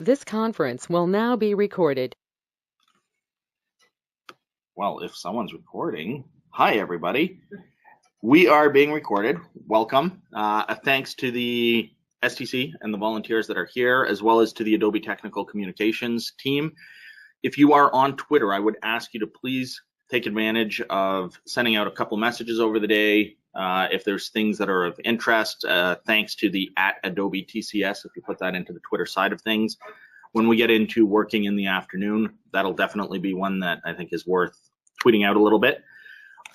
This conference will now be recorded. Well, if someone's recording, hi everybody. We are being recorded. Welcome. Thanks to the STC and the volunteers that are here, as well as to the Adobe Technical Communications team. If you are on Twitter, I would ask you to please take advantage of sending out a couple messages over the day. If there's things that are of interest, thanks to the @Adobe TCS, if you put that into the Twitter side of things. When we get into working in the afternoon, that'll definitely be one that I think is worth tweeting out a little bit.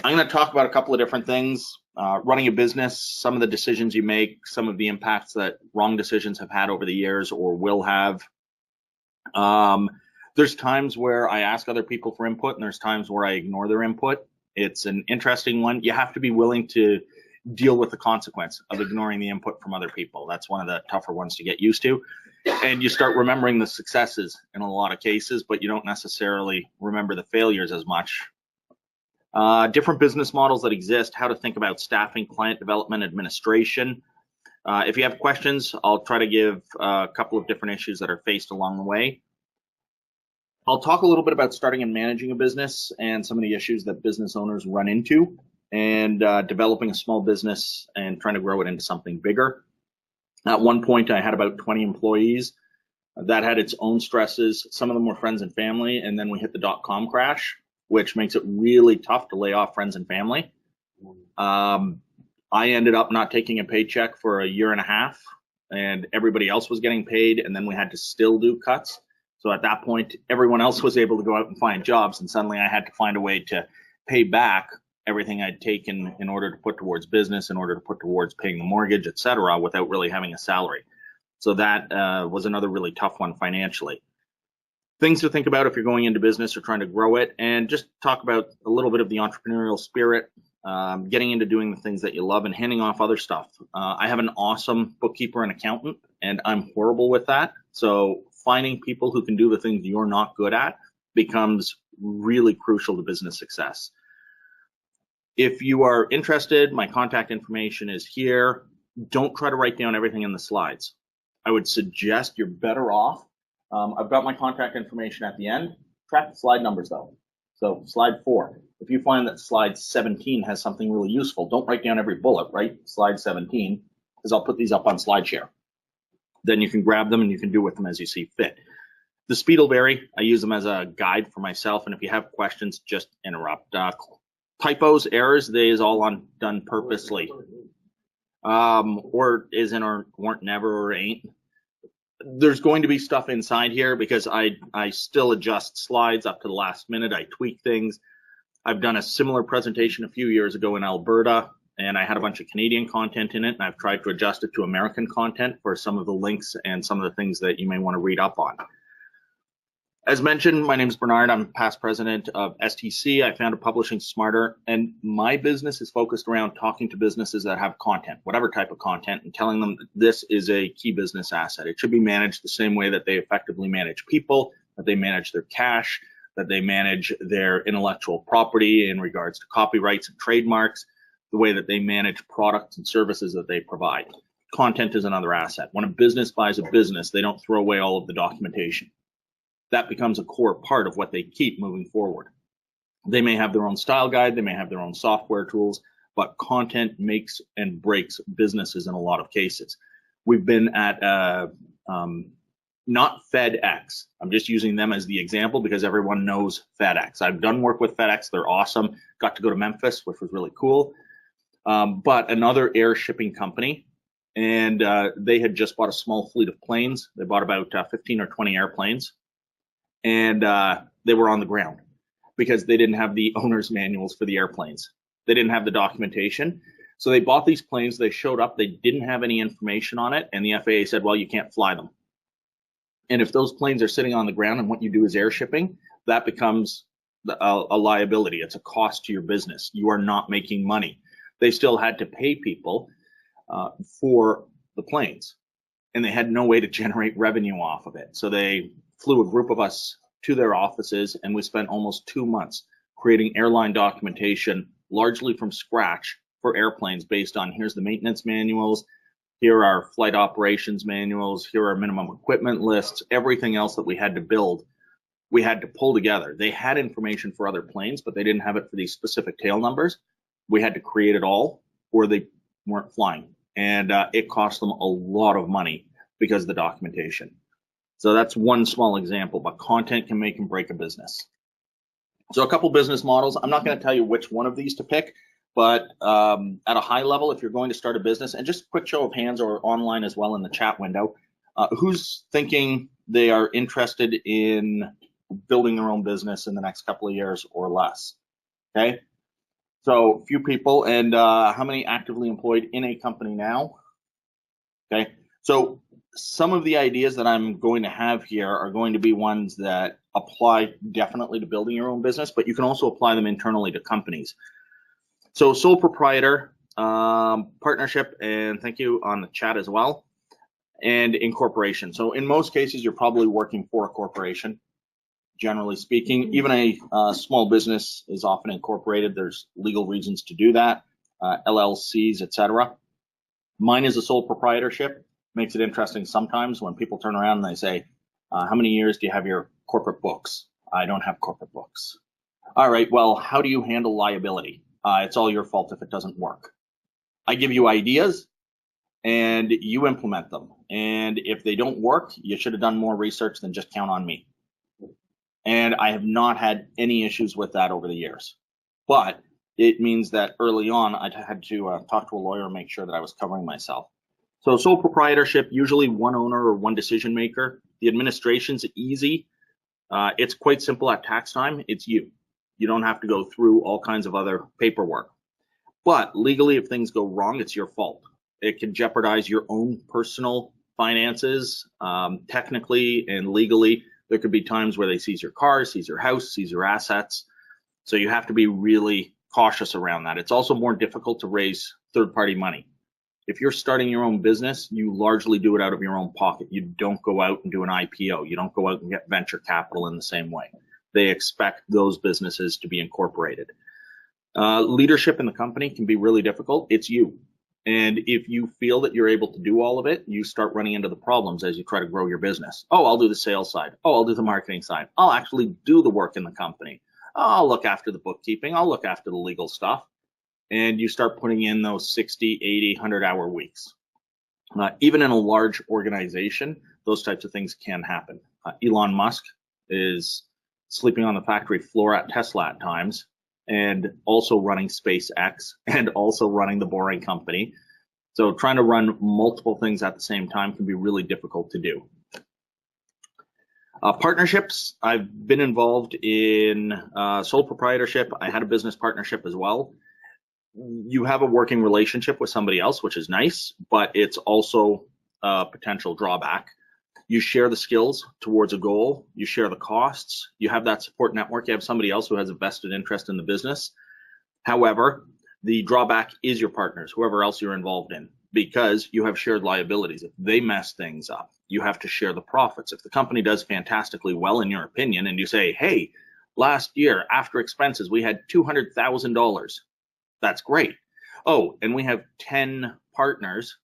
I'm going to talk about a couple of different things. Running a business, some of the decisions you make, some of the impacts that wrong decisions have had over the years or will have. There's times where I ask other people for input, and there's times where I ignore their input. It's an interesting one. You have to be willing to deal with the consequence of ignoring the input from other people. That's one of the tougher ones to get used to. And you start remembering the successes in a lot of cases, but you don't necessarily remember the failures as much. Different business models that exist, how to think about staffing, client development, administration. If you have questions, I'll try to give a couple of different issues that are faced along the way. I'll talk a little bit about starting and managing a business and some of the issues that business owners run into, and developing a small business and trying to grow it into something bigger. At one point, I had about 20 employees. That had its own stresses. Some of them were friends and family, and then we hit the .com crash, which makes it really tough to lay off friends and family. I ended up not taking a paycheck for a year and a half, and everybody else was getting paid, and then we had to still do cuts. So at that point, everyone else was able to go out and find jobs, and suddenly I had to find a way to pay back everything I'd taken in order to put towards business, in order to put towards paying the mortgage, etc., without really having a salary. So that was another really tough one financially. Things to think about if you're going into business or trying to grow it, and just talk about a little bit of the entrepreneurial spirit, getting into doing the things that you love and handing off other stuff. I have an awesome bookkeeper and accountant, and I'm horrible with that. So finding people who can do the things you're not good at becomes really crucial to business success. If you are interested, my contact information is here. Don't try to write down everything in the slides. I would suggest you're better off. I've got my contact information at the end. Track the slide numbers though. So slide 4. If you find that slide 17 has something really useful, don't write down every bullet, right? Slide 17, because I'll put these up on SlideShare. Then you can grab them and you can do with them as you see fit. The speed will vary. I use them as a guide for myself, and if you have questions, just interrupt. Typos, errors, they is all done purposely. Or isn't, or weren't, never, or ain't. There's going to be stuff inside here because I still adjust slides up to the last minute. I tweak things. I've done a similar presentation a few years ago in Alberta, and I had a bunch of Canadian content in it, and I've tried to adjust it to American content for some of the links and some of the things that you may want to read up on. As mentioned, my name is Bernard. I'm past president of STC. I founded Publishing Smarter, and my business is focused around talking to businesses that have content, whatever type of content, and telling them that this is a key business asset. It should be managed the same way that they effectively manage people, that they manage their cash, that they manage their intellectual property in regards to copyrights and trademarks, the way that they manage products and services that they provide. Content is another asset. When a business buys a business, they don't throw away all of the documentation. That becomes a core part of what they keep moving forward. They may have their own style guide, they may have their own software tools, but content makes and breaks businesses in a lot of cases. We've been at not FedEx. I'm just using them as the example because everyone knows FedEx. I've done work with FedEx. They're awesome. Got to go to Memphis, which was really cool. But another air shipping company, and they had just bought a small fleet of planes. They bought about 15 or 20 airplanes, and they were on the ground because they didn't have the owner's manuals for the airplanes. They didn't have the documentation. So they bought these planes, they showed up, they didn't have any information on it, and the FAA said, well, you can't fly them. And if those planes are sitting on the ground and what you do is air shipping, that becomes a liability. It's a cost to your business. You are not making money. They still had to pay people for the planes, and they had no way to generate revenue off of it. So they flew a group of us to their offices, and we spent almost 2 months creating airline documentation, largely from scratch, for airplanes based on here's the maintenance manuals, Here are flight operations manuals. Here are minimum equipment lists. Everything else that we had to build, we had to pull together. They had information for other planes, but they didn't have it for these specific tail numbers. We had to create it all, or they weren't flying. And it cost them a lot of money because of the documentation. So that's one small example, but content can make and break a business. So a couple business models. I'm not going to tell you which one of these to pick, but at a high level, if you're going to start a business, and just a quick show of hands or online as well in the chat window, who's thinking they are interested in building their own business in the next couple of years or less? Okay, so a few people. And how many actively employed in a company now? Okay, so some of the ideas that I'm going to have here are going to be ones that apply definitely to building your own business, but you can also apply them internally to companies. So sole proprietor, partnership, and thank you on the chat as well, and incorporation. So in most cases, you're probably working for a corporation, generally speaking. Even a small business is often incorporated. There's legal reasons to do that, LLCs, etc. Mine is a sole proprietorship. Makes it interesting sometimes when people turn around and they say, how many years do you have your corporate books? I don't have corporate books. All right, well, how do you handle liability? It's all your fault if it doesn't work. I give you ideas and you implement them. And if they don't work, you should have done more research than just count on me. And I have not had any issues with that over the years. But it means that early on, I had to talk to a lawyer and make sure that I was covering myself. So sole proprietorship, usually one owner or one decision maker. The administration's easy. It's quite simple at tax time. It's you. You don't have to go through all kinds of other paperwork. But legally, if things go wrong, it's your fault. It can jeopardize your own personal finances. Technically and legally, there could be times where they seize your car, seize your house, seize your assets. So you have to be really cautious around that. It's also more difficult to raise third-party money. If you're starting your own business, you largely do it out of your own pocket. You don't go out and do an IPO. You don't go out and get venture capital in the same way. They expect those businesses to be incorporated. Leadership in the company can be really difficult. It's you. And if you feel that you're able to do all of it, you start running into the problems as you try to grow your business. Oh, I'll do the sales side. Oh, I'll do the marketing side. I'll actually do the work in the company. I'll look after the bookkeeping. I'll look after the legal stuff. And you start putting in those 60, 80, 100-hour weeks. Even in a large organization, those types of things can happen. Elon Musk is sleeping on the factory floor at Tesla at times, and also running SpaceX, and also running the Boring Company. So trying to run multiple things at the same time can be really difficult to do. Partnerships, I've been involved in sole proprietorship. I had a business partnership as well. You have a working relationship with somebody else, which is nice, but it's also a potential drawback. You share the skills towards a goal. You share the costs. You have that support network. You have somebody else who has a vested interest in the business. However, the drawback is your partners, whoever else you're involved in, because you have shared liabilities. If they mess things up, you have to share the profits. If the company does fantastically well, in your opinion, and you say, hey, last year, after expenses, we had $200,000. That's great. Oh, and we have 10 partners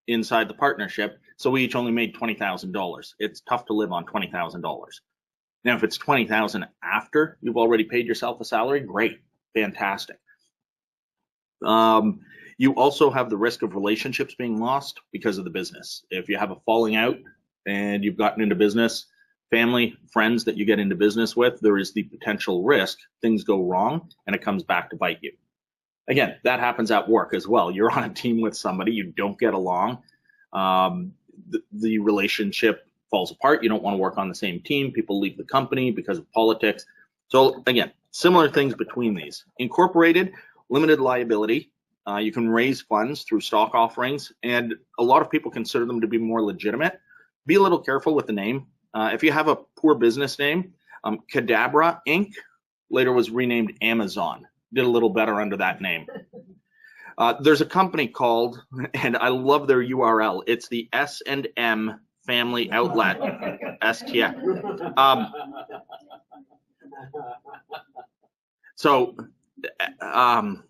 inside the partnership, so we each only made $20,000. It's tough to live on $20,000. Now, if it's $20,000 after you've already paid yourself a salary, great, fantastic. You also have the risk of relationships being lost because of the business. If you have a falling out and you've gotten into business, family, friends that you get into business with, there is the potential risk things go wrong and it comes back to bite you. Again, that happens at work as well. You're on a team with somebody, you don't get along. The relationship falls apart. You don't want to work on the same team. People leave the company because of politics. So again, similar things between these. Incorporated, limited liability. You can raise funds through stock offerings, and a lot of people consider them to be more legitimate. Be a little careful with the name. If you have a poor business name, Cadabra Inc. later was renamed Amazon. Did a little better under that name. There's a company called, and I love their URL. It's the S&M Family Outlet, STF.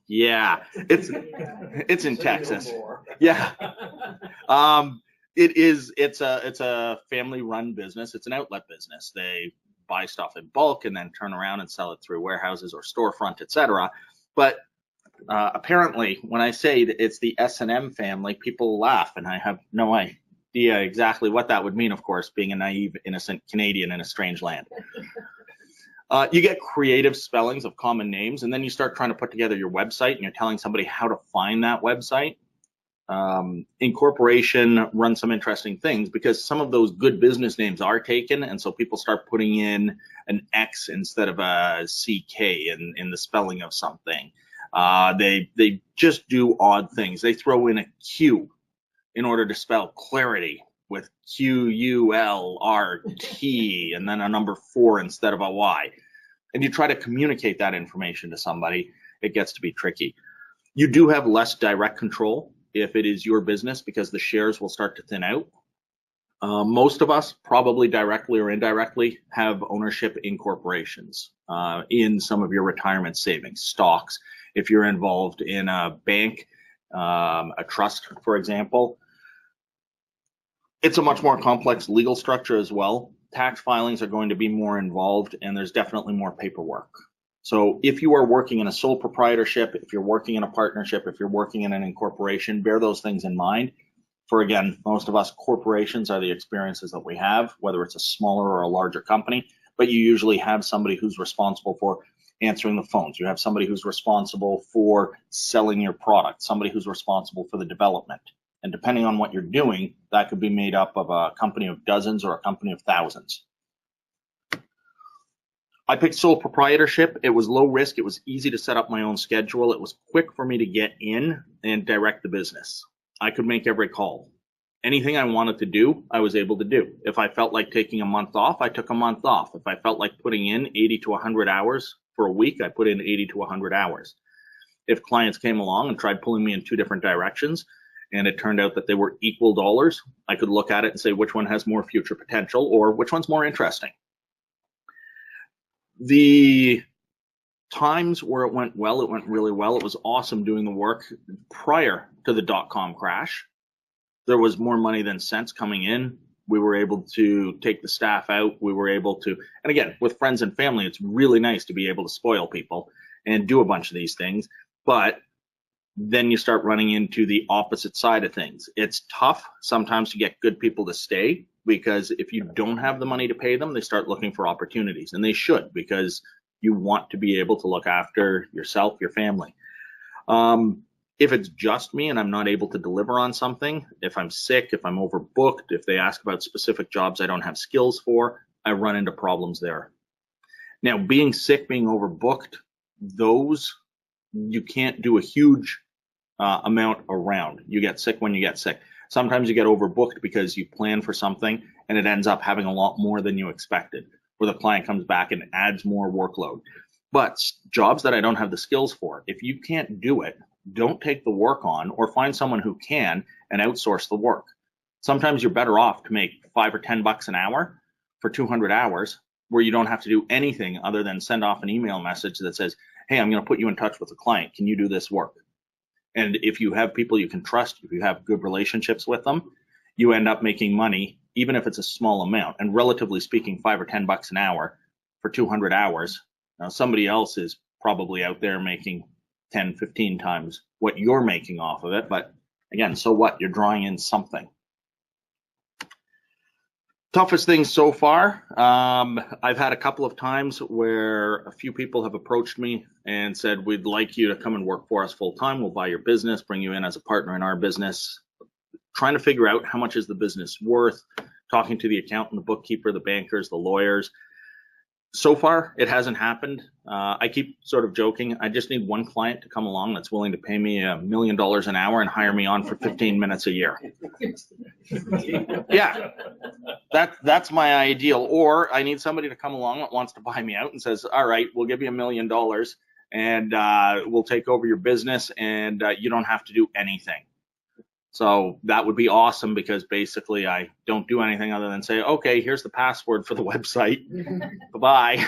Yeah, it's in Texas. Yeah. It's a family-run business. It's an outlet business. They buy stuff in bulk and then turn around and sell it through warehouses or storefront, etc. But apparently, when I say that it's the S&M family, people laugh, and I have no idea exactly what that would mean, of course, being a naive, innocent Canadian in a strange land. You get creative spellings of common names, and then you start trying to put together your website, and you're telling somebody how to find that website. Incorporation runs some interesting things because some of those good business names are taken, and so people start putting in an X instead of a CK in the spelling of something. They just do odd things. They throw in a Q in order to spell clarity with QULRT and then a number 4 instead of a Y. And you try to communicate that information to somebody, it gets to be tricky. You do have less direct control if it is your business because the shares will start to thin out. Most of us, probably directly or indirectly, have ownership in corporations, in some of your retirement savings, stocks. If you're involved in a bank, a trust, for example, it's a much more complex legal structure as well. Tax filings are going to be more involved, and there's definitely more paperwork. So if you are working in a sole proprietorship, if you're working in a partnership, if you're working in an incorporation, bear those things in mind. For, again, most of us, corporations are the experiences that we have, whether it's a smaller or a larger company, but you usually have somebody who's responsible for answering the phones. You have somebody who's responsible for selling your product, somebody who's responsible for the development. And depending on what you're doing, that could be made up of a company of dozens or a company of thousands. I picked sole proprietorship. It was low risk. It was easy to set up my own schedule. It was quick for me to get in and direct the business. I could make every call. Anything I wanted to do, I was able to do. If I felt like taking a month off, I took a month off. If I felt like putting in 80 to 100 hours for a week, I put in 80 to 100 hours. If clients came along and tried pulling me in 2 different directions, and it turned out that they were equal dollars, I could look at it and say which one has more future potential or which one's more interesting. The times where it went well, it went really well. It was awesome doing the work prior to the .com crash. There was more money than sense coming in. We were able to take the staff out. We were able to, and again, with friends and family, it's really nice to be able to spoil people and do a bunch of these things. But then you start running into the opposite side of things. It's tough sometimes to get good people to stay because if you don't have the money to pay them, they start looking for opportunities, and they should because you want to be able to look after yourself, your family. If it's just me and I'm not able to deliver on something, if I'm sick, if I'm overbooked, if they ask about specific jobs I don't have skills for, I run into problems there. Now, being sick, being overbooked, those you can't do a huge amount around. You get sick when you get sick. Sometimes you get overbooked because you plan for something and it ends up having a lot more than you expected, where the client comes back and adds more workload. But jobs that I don't have the skills for, if you can't do it, don't take the work on or find someone who can and outsource the work. Sometimes you're better off to make $5 or $10 an hour for 200 hours where you don't have to do anything other than send off an email message that says, hey, I'm going to put you in touch with a client. Can you do this work? And if you have people you can trust, if you have good relationships with them, you end up making money, even if it's a small amount. And relatively speaking, $5 or $10 an hour for 200 hours. Now, somebody else is probably out there making 10, 15 times what you're making off of it. But again, so what? You're drawing in something. Toughest things so far, I've had a couple of times where a few people have approached me and said, we'd like you to come and work for us full time. We'll buy your business, bring you in as a partner in our business. Trying to figure out how much is the business worth, talking to the accountant, the bookkeeper, the bankers, the lawyers. So far, it hasn't happened. I keep sort of joking. I just need one client to come along that's willing to pay me $1 million an hour and hire me on for 15 minutes a year. Yeah, that's my ideal. Or I need somebody to come along that wants to buy me out and says, all right, we'll give you $1 million and we'll take over your business and you don't have to do anything. So that would be awesome because basically I don't do anything other than say, okay, here's the password for the website. Bye-bye.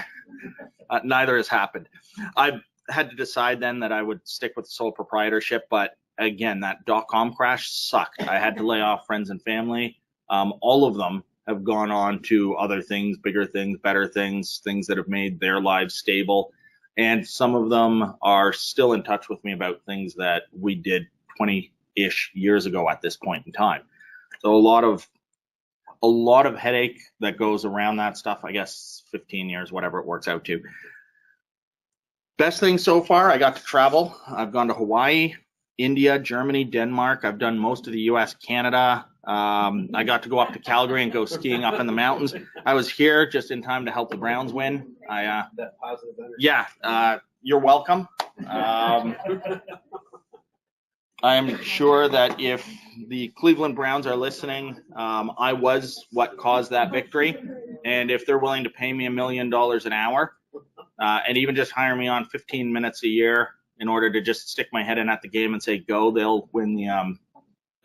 Neither has happened. I've had to decide then that I would stick with sole proprietorship, but again, that .com crash sucked. I had to lay off friends and family. All of them have gone on to other things, bigger things, better things, things that have made their lives stable. And some of them are still in touch with me about things that we did 20-ish years ago at this point in time. So a lot of headache that goes around that stuff. I guess 15 years, whatever it works out to. Best thing so far, I got to travel. I've gone to Hawaii, India, Germany, Denmark. I've done most of the US, Canada. I got to go up to Calgary and go skiing up in the mountains. I was here just in time to help the Browns win. That positive energy. Yeah, you're welcome. I'm sure that if the Cleveland Browns are listening, I was what caused that victory. And if they're willing to pay me $1 million an hour, and even just hire me on 15 minutes a year in order to just stick my head in at the game and say go, they'll win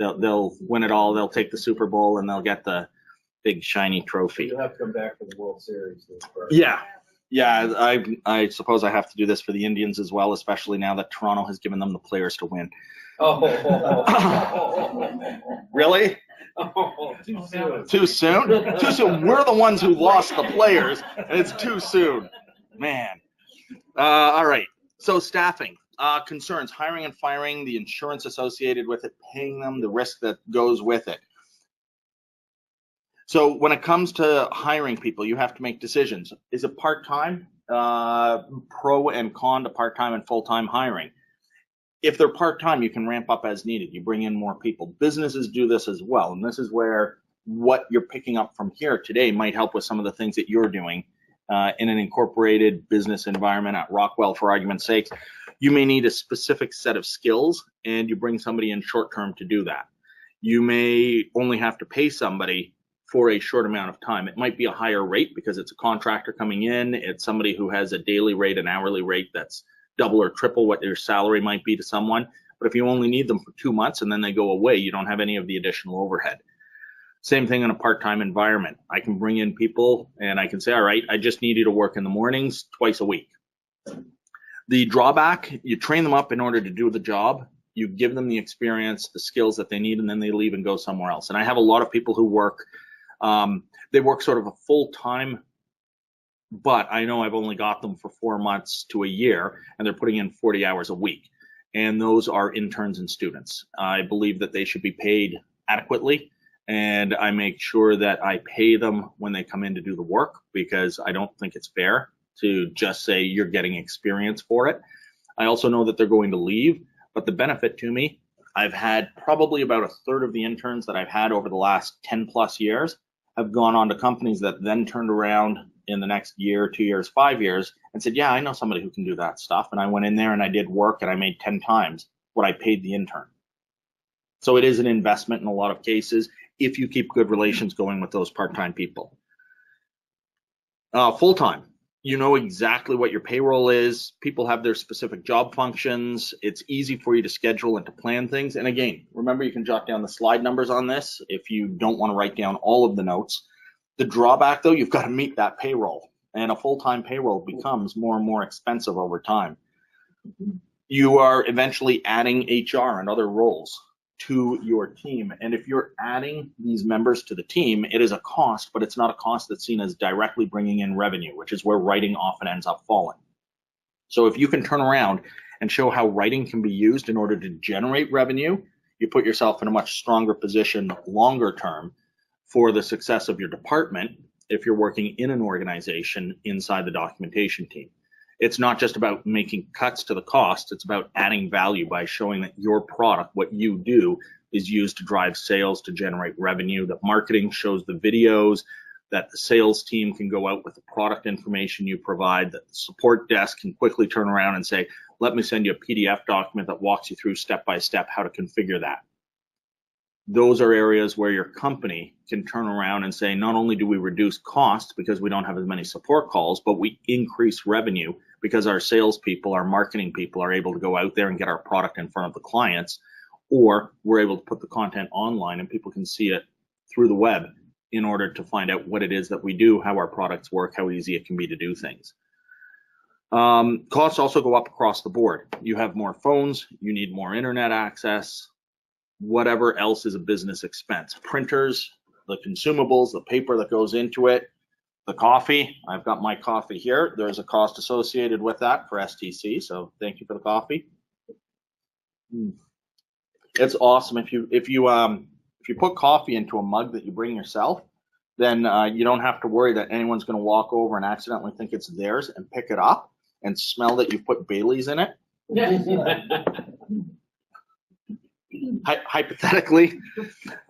they'll win it all. They'll take the Super Bowl and they'll get the big shiny trophy. You'll have to come back for the World Series. Yeah. I suppose I have to do this for the Indians as well, especially now that Toronto has given them the players to win. Really? Too soon. Too soon? Too soon. We're the ones who lost the players, and it's too soon. Man. All right. So staffing, concerns, hiring and firing, the insurance associated with it, paying them, the risk that goes with it. So when it comes to hiring people, you have to make decisions. Is it part-time? Pro and con to part-time and full-time hiring. If they're part-time, you can ramp up as needed. You bring in more people. Businesses do this as well. And this is where what you're picking up from here today might help with some of the things that you're doing in an incorporated business environment at Rockwell, for argument's sake. You may need a specific set of skills, and you bring somebody in short-term to do that. You may only have to pay somebody for a short amount of time. It might be a higher rate because it's a contractor coming in. It's somebody who has a daily rate, an hourly rate that's double or triple what their salary might be to someone. But if you only need them for 2 months and then they go away, you don't have any of the additional overhead. Same thing in a part-time environment. I can bring in people and I can say, all right, I just need you to work in the mornings twice a week. The drawback, you train them up in order to do the job. You give them the experience, the skills that they need, and then they leave and go somewhere else. And I have a lot of people who work, they work sort of a full-time, but I know I've only got them for 4 months to a year, and they're putting in 40 hours a week. And those are interns and students. I believe that they should be paid adequately, and I make sure that I pay them when they come in to do the work, because I don't think it's fair to just say you're getting experience for it. I also know that they're going to leave, but the benefit to me, I've had probably about a third of the interns that I've had over the last 10 plus years have gone on to companies that then turned around in the next year, 2 years, 5 years and said, yeah, I know somebody who can do that stuff. And I went in there and I did work and I made 10 times what I paid the intern. So it is an investment in a lot of cases if you keep good relations going with those part-time people. Full-time, you know exactly what your payroll is. People have their specific job functions. It's easy for you to schedule and to plan things. And again, remember, you can jot down the slide numbers on this if you don't want to write down all of the notes. The drawback, though, you've got to meet that payroll, and a full-time payroll becomes more and more expensive over time. You are eventually adding HR and other roles to your team, and if you're adding these members to the team, it is a cost, but it's not a cost that's seen as directly bringing in revenue, which is where writing often ends up falling. So if you can turn around and show how writing can be used in order to generate revenue, you put yourself in a much stronger position longer term for the success of your department if you're working in an organization inside the documentation team. It's not just about making cuts to the cost, it's about adding value by showing that your product, what you do, is used to drive sales, to generate revenue, that marketing shows the videos, that the sales team can go out with the product information you provide, that the support desk can quickly turn around and say, let me send you a PDF document that walks you through step by step how to configure that. Those are areas where your company can turn around and say, not only do we reduce costs because we don't have as many support calls, but we increase revenue because our salespeople, our marketing people are able to go out there and get our product in front of the clients, or we're able to put the content online and people can see it through the web in order to find out what it is that we do, how our products work, how easy it can be to do things. Costs also go up across the board. You have more phones, you need more internet access, whatever else is a business expense. Printers, the consumables, the paper that goes into it, the coffee. I've got my coffee here. There's a cost associated with that for STC, so thank you for the coffee. It's awesome. If you put coffee into a mug that you bring yourself, then you don't have to worry that anyone's going to walk over and accidentally think it's theirs and pick it up and smell that you've put Bailey's in it. Hypothetically,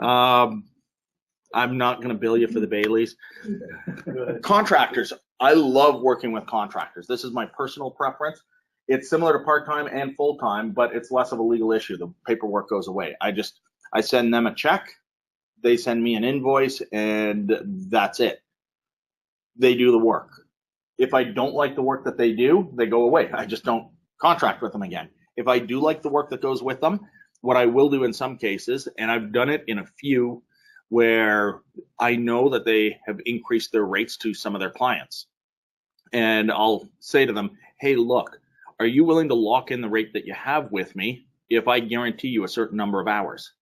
I'm not going to bill you for the Baileys. Contractors, I love working with contractors. This is my personal preference. It's similar to part-time and full-time, but it's less of a legal issue. The paperwork goes away. I send them a check, they send me an invoice, and that's it. They do the work. If I don't like the work that they do, they go away. I just don't contract with them again. If I do like the work that goes with them, what I will do in some cases, and I've done it in a few where I know that they have increased their rates to some of their clients. And I'll say to them, hey, look, are you willing to lock in the rate that you have with me if I guarantee you a certain number of hours?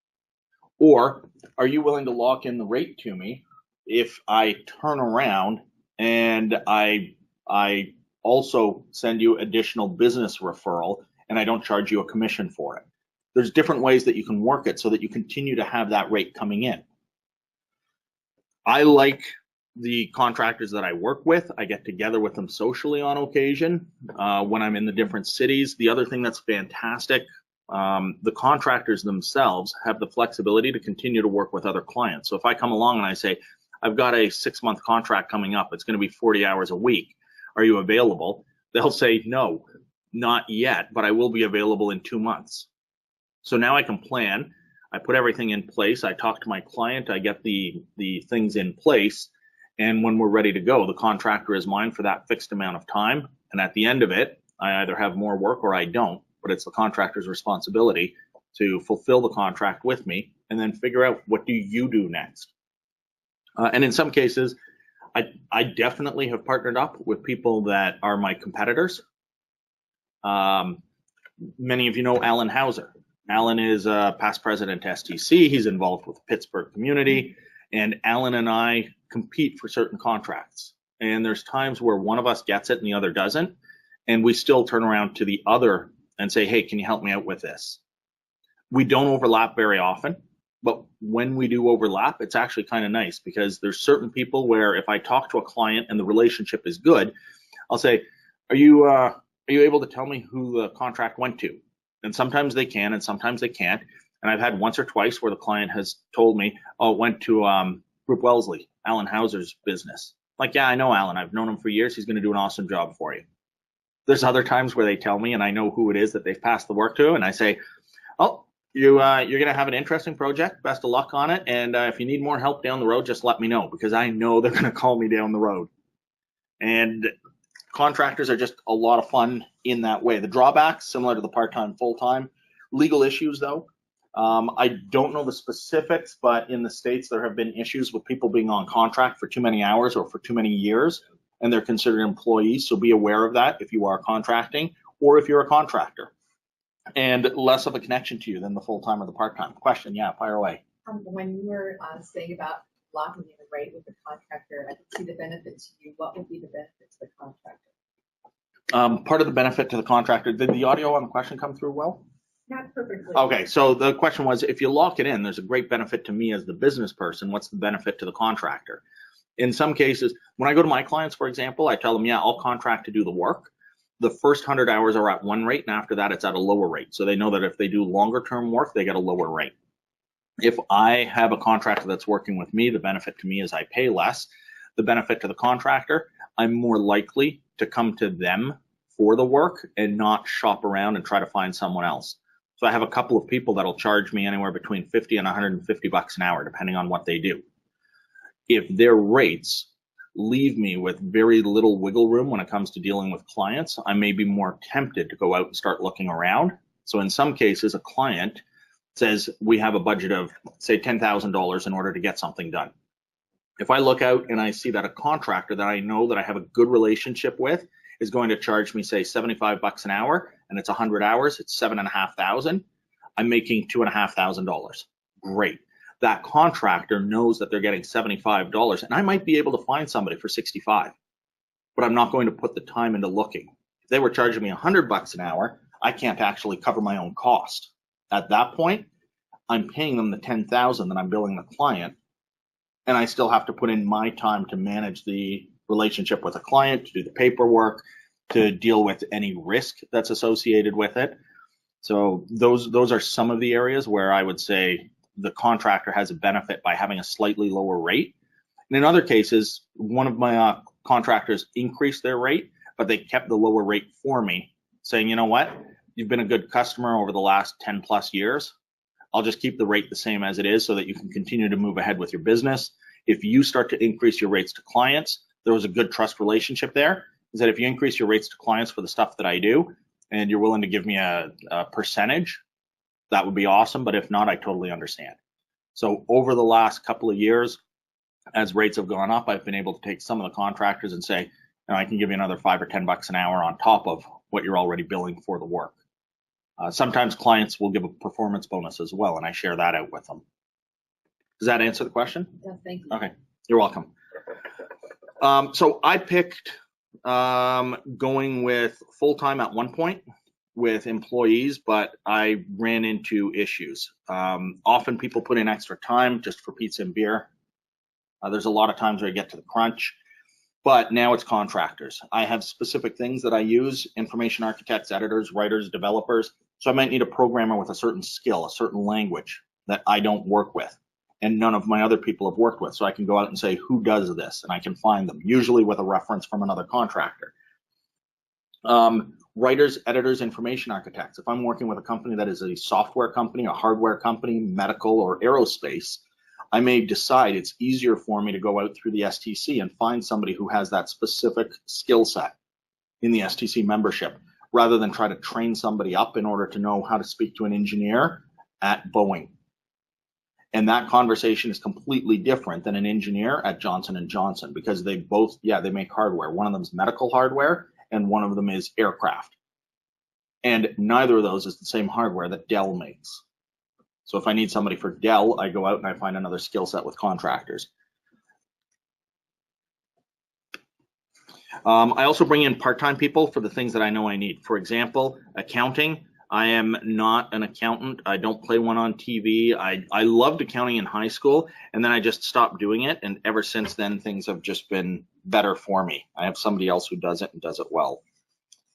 Or are you willing to lock in the rate to me if I turn around and I also send you additional business referral and I don't charge you a commission for it? There's different ways that you can work it so that you continue to have that rate coming in. I like the contractors that I work with. I get together with them socially on occasion when I'm in the different cities. The other thing that's fantastic, the contractors themselves have the flexibility to continue to work with other clients. So if I come along and I say, I've got a 6-month contract coming up, it's going to be 40 hours a week. Are you available? They'll say, no, not yet, but I will be available in 2 months. So now I can plan. I put everything in place. I talk to my client. I get the things in place. And when we're ready to go, the contractor is mine for that fixed amount of time. And at the end of it, I either have more work or I don't, but it's the contractor's responsibility to fulfill the contract with me and then figure out what do you do next. And in some cases, I definitely have partnered up with people that are my competitors. Many of you know Alan Hauser. Alan is a past president at STC. He's involved with the Pittsburgh community, and Alan and I compete for certain contracts. And there's times where one of us gets it and the other doesn't, and we still turn around to the other and say, hey, can you help me out with this? We don't overlap very often, but when we do overlap, it's actually kind of nice because there's certain people where if I talk to a client and the relationship is good, I'll say, are you able to tell me who the contract went to? And sometimes they can, and sometimes they can't. And I've had once or twice where the client has told me, oh, it went to Group Wellesley, Alan Hauser's business. Like, yeah, I know Alan. I've known him for years. He's going to do an awesome job for you. There's other times where they tell me, and I know who it is that they've passed the work to, and I say, oh, you're going to have an interesting project. Best of luck on it. And if you need more help down the road, just let me know because I know they're going to call me down the road. And contractors are just a lot of fun in that way. The drawbacks, similar to the part-time, full-time. Legal issues, though. I don't know the specifics, but in the States, there have been issues with people being on contract for too many hours or for too many years, and they're considered employees. So be aware of that if you are contracting or if you're a contractor. And less of a connection to you than the full-time or the part-time. Question, yeah, fire away. When you were saying about locking in the rate with the contractor, I could see the benefit to you. What would be the benefit to the contractor? Part of the benefit to the contractor, did the audio on the question come through well? Not perfectly. Okay, so the question was, if you lock it in, there's a great benefit to me as the business person. What's the benefit to the contractor? In some cases, when I go to my clients, for example, I tell them, yeah, I'll contract to do the work. The first 100 hours are at one rate, and after that, it's at a lower rate. So they know that if they do longer term work, they get a lower rate. If I have a contractor that's working with me, the benefit to me is I pay less. The benefit to the contractor, I'm more likely to come to them for the work and not shop around and try to find someone else. So I have a couple of people that'll charge me anywhere between 50 and 150 bucks an hour, depending on what they do. If their rates leave me with very little wiggle room when it comes to dealing with clients, I may be more tempted to go out and start looking around. So in some cases, a client says we have a budget of, say, $10,000 in order to get something done. If I look out and I see that a contractor that I know that I have a good relationship with is going to charge me, say, $75 an hour, and it's 100 hours, it's $7,500. I'm making $2,500. Great. That contractor knows that they're getting $75, and I might be able to find somebody for $65, but I'm not going to put the time into looking. If they were charging me $100 an hour, I can't actually cover my own cost. At that point, I'm paying them the $10,000 that I'm billing the client, and I still have to put in my time to manage the relationship with a client, to do the paperwork, to deal with any risk that's associated with it. So those are some of the areas where I would say the contractor has a benefit by having a slightly lower rate. And in other cases, one of my contractors increased their rate, but they kept the lower rate for me, saying, you know what, you've been a good customer over the last 10 plus years. I'll just keep the rate the same as it is so that you can continue to move ahead with your business. If you start to increase your rates to clients, there was a good trust relationship there, is that if you increase your rates to clients for the stuff that I do, and you're willing to give me a percentage, that would be awesome. But if not, I totally understand. So over the last couple of years, as rates have gone up, I've been able to take some of the contractors and say, I can give you another $5 or $10 an hour on top of what you're already billing for the work. Sometimes clients will give a performance bonus as well, and I share that out with them. Does that answer the question? Yeah, thank you. Okay, you're welcome. So I picked going with full-time at one point with employees, but I ran into issues. Often people put in extra time just for pizza and beer. There's a lot of times where I get to the crunch, but now it's contractors. I have specific things that I use: information architects, editors, writers, developers. So I might need a programmer with a certain skill, a certain language that I don't work with, and none of my other people have worked with. So I can go out and say, who does this? And I can find them, usually with a reference from another contractor. Writers, editors, information architects. If I'm working with a company that is a software company, a hardware company, medical, or aerospace, I may decide it's easier for me to go out through the STC and find somebody who has that specific skill set in the STC membership, rather than try to train somebody up in order to know how to speak to an engineer at Boeing. And that conversation is completely different than an engineer at Johnson & Johnson, because they both, they make hardware. One of them is medical hardware, and one of them is aircraft. And neither of those is the same hardware that Dell makes. So if I need somebody for Dell, I go out and I find another skill set with contractors. I also bring in part-time people for the things that I know I need. For example, accounting. I am not an accountant. I don't play one on TV. I loved accounting in high school, and then I just stopped doing it. And ever since then, things have just been better for me. I have somebody else who does it and does it well.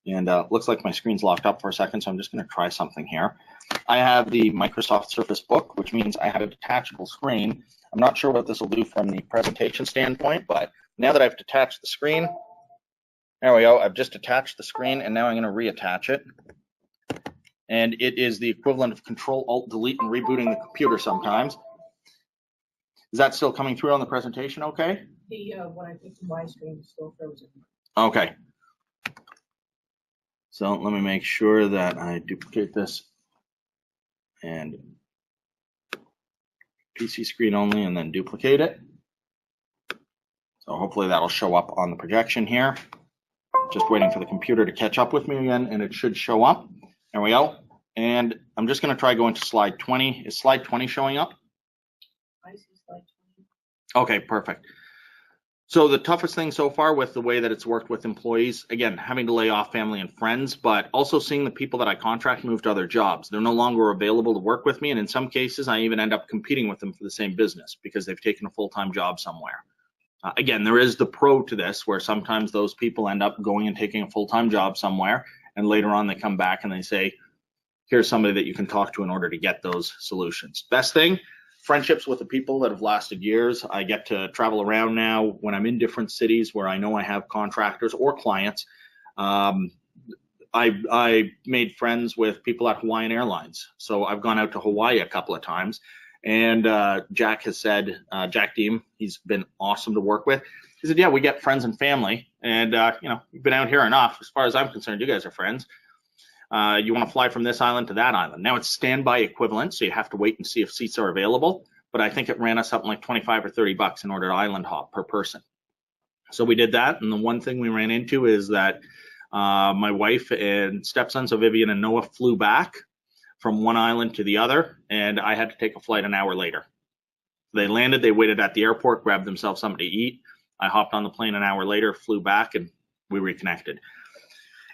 And looks like my screen's locked up for a second, so I'm just going to try something here. I have the Microsoft Surface Book, which means I have a detachable screen. I'm not sure what this will do from the presentation standpoint, but now that I've detached the screen, there we go. I've just attached the screen, and now I'm going to reattach it. And it is the equivalent of Control-Alt-Delete and rebooting the computer sometimes. Is that still coming through on the presentation okay? When I picked my screen, it's still frozen. Okay. So let me make sure that I duplicate this and PC screen only, and then duplicate it. So hopefully that'll show up on the projection here. Just waiting for the computer to catch up with me again, and it should show up. There we go. And I'm just going to try going to slide 20. Is slide 20 showing up? I see slide 20. Okay, perfect. So the toughest thing so far with the way that it's worked with employees, again, having to lay off family and friends, but also seeing the people that I contract move to other jobs. They're no longer available to work with me, and in some cases, I even end up competing with them for the same business because they've taken a full-time job somewhere. Again, there is the pro to this, where sometimes those people end up going and taking a full-time job somewhere, and later on they come back and they say, here's somebody that you can talk to in order to get those solutions. Best thing, friendships with the people that have lasted years. I get to travel around now when I'm in different cities where I know I have contractors or clients. I made friends with people at Hawaiian Airlines. So I've gone out to Hawaii a couple of times, and Jack has said, Jack Deem, he's been awesome to work with. He said, yeah, we get friends and family, and you've been out here enough. As far as I'm concerned, you guys are friends. You want to fly from this island to that island. Now it's standby equivalent, so you have to wait and see if seats are available. But I think it ran us something like 25 or 30 bucks in order to island hop per person. So we did that, and the one thing we ran into is that My wife and stepsons of Vivian and Noah flew back from one island to the other, and I had to take a flight an hour later. They landed, they waited at the airport, grabbed themselves something to eat. I hopped on the plane an hour later, flew back, and we reconnected.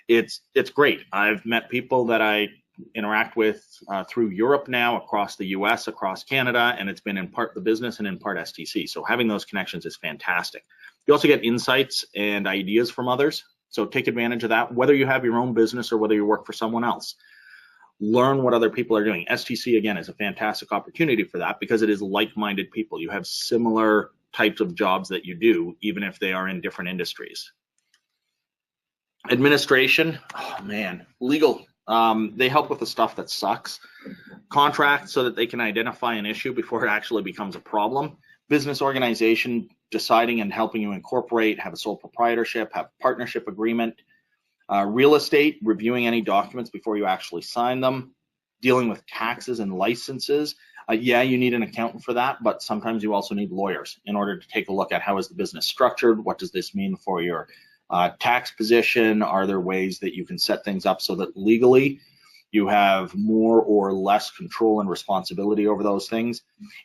It's great. I've met people that I interact with through Europe now, across the US, across Canada, and it's been in part the business and in part STC. So having those connections is fantastic. You also get insights and ideas from others. So take advantage of that, whether you have your own business or whether you work for someone else. Learn what other people are doing. STC, again, is a fantastic opportunity for that because it is like-minded people. You have similar types of jobs that you do, even if they are in different industries. Administration, oh man, legal. They help with the stuff that sucks. Contracts so that they can identify an issue before it actually becomes a problem. Business organization, deciding and helping you incorporate, have a sole proprietorship, have a partnership agreement. Real estate, reviewing any documents before you actually sign them. Dealing with taxes and licenses. Yeah, you need an accountant for that, but sometimes you also need lawyers in order to take a look at how is the business structured, what does this mean for your tax position, are there ways that you can set things up so that legally you have more or less control and responsibility over those things.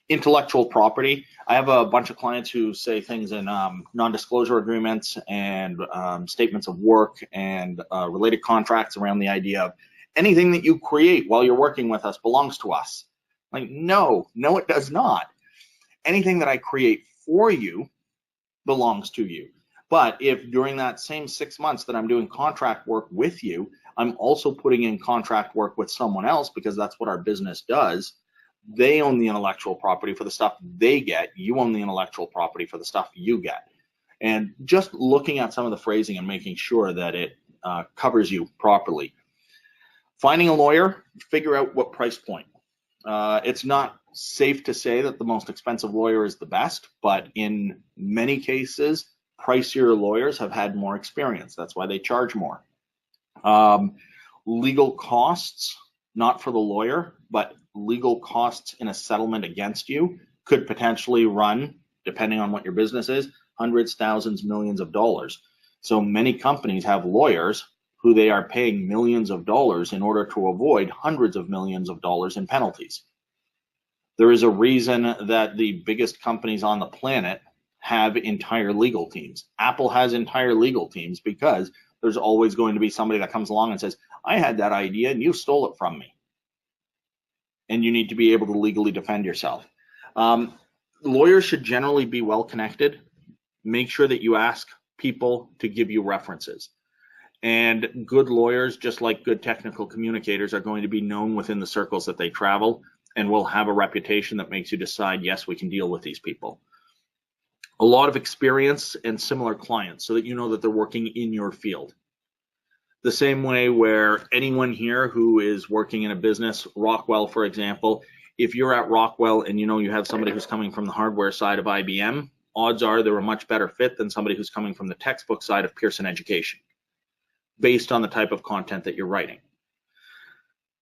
Intellectual property, I have a bunch of clients who say things in non-disclosure agreements and statements of work and related contracts around the idea of anything that you create while you're working with us belongs to us. Like, no, it does not. Anything that I create for you belongs to you. But if during that same 6 months that I'm doing contract work with you, I'm also putting in contract work with someone else because that's what our business does, they own the intellectual property for the stuff they get. You own the intellectual property for the stuff you get. And just looking at some of the phrasing and making sure that it covers you properly. Finding a lawyer, figure out what price point. It's not safe to say that the most expensive lawyer is the best, but in many cases, pricier lawyers have had more experience. That's why they charge more. Legal costs, not for the lawyer, but legal costs in a settlement against you could potentially run, depending on what your business is, hundreds, thousands, millions of dollars. So many companies have lawyers who they are paying millions of dollars in order to avoid hundreds of millions of dollars in penalties. There is a reason that the biggest companies on the planet have entire legal teams. Apple has entire legal teams because there's always going to be somebody that comes along and says, I had that idea and you stole it from me. And you need to be able to legally defend yourself. Lawyers should generally be well connected. Make sure that you ask people to give you references. And good lawyers, just like good technical communicators, are going to be known within the circles that they travel and will have a reputation that makes you decide, yes, we can deal with these people. A lot of experience and similar clients so that you know that they're working in your field. The same way where anyone here who is working in a business, Rockwell, for example, if you're at Rockwell and you know you have somebody who's coming from the hardware side of IBM, odds are they're a much better fit than somebody who's coming from the textbook side of Pearson Education, based on the type of content that you're writing.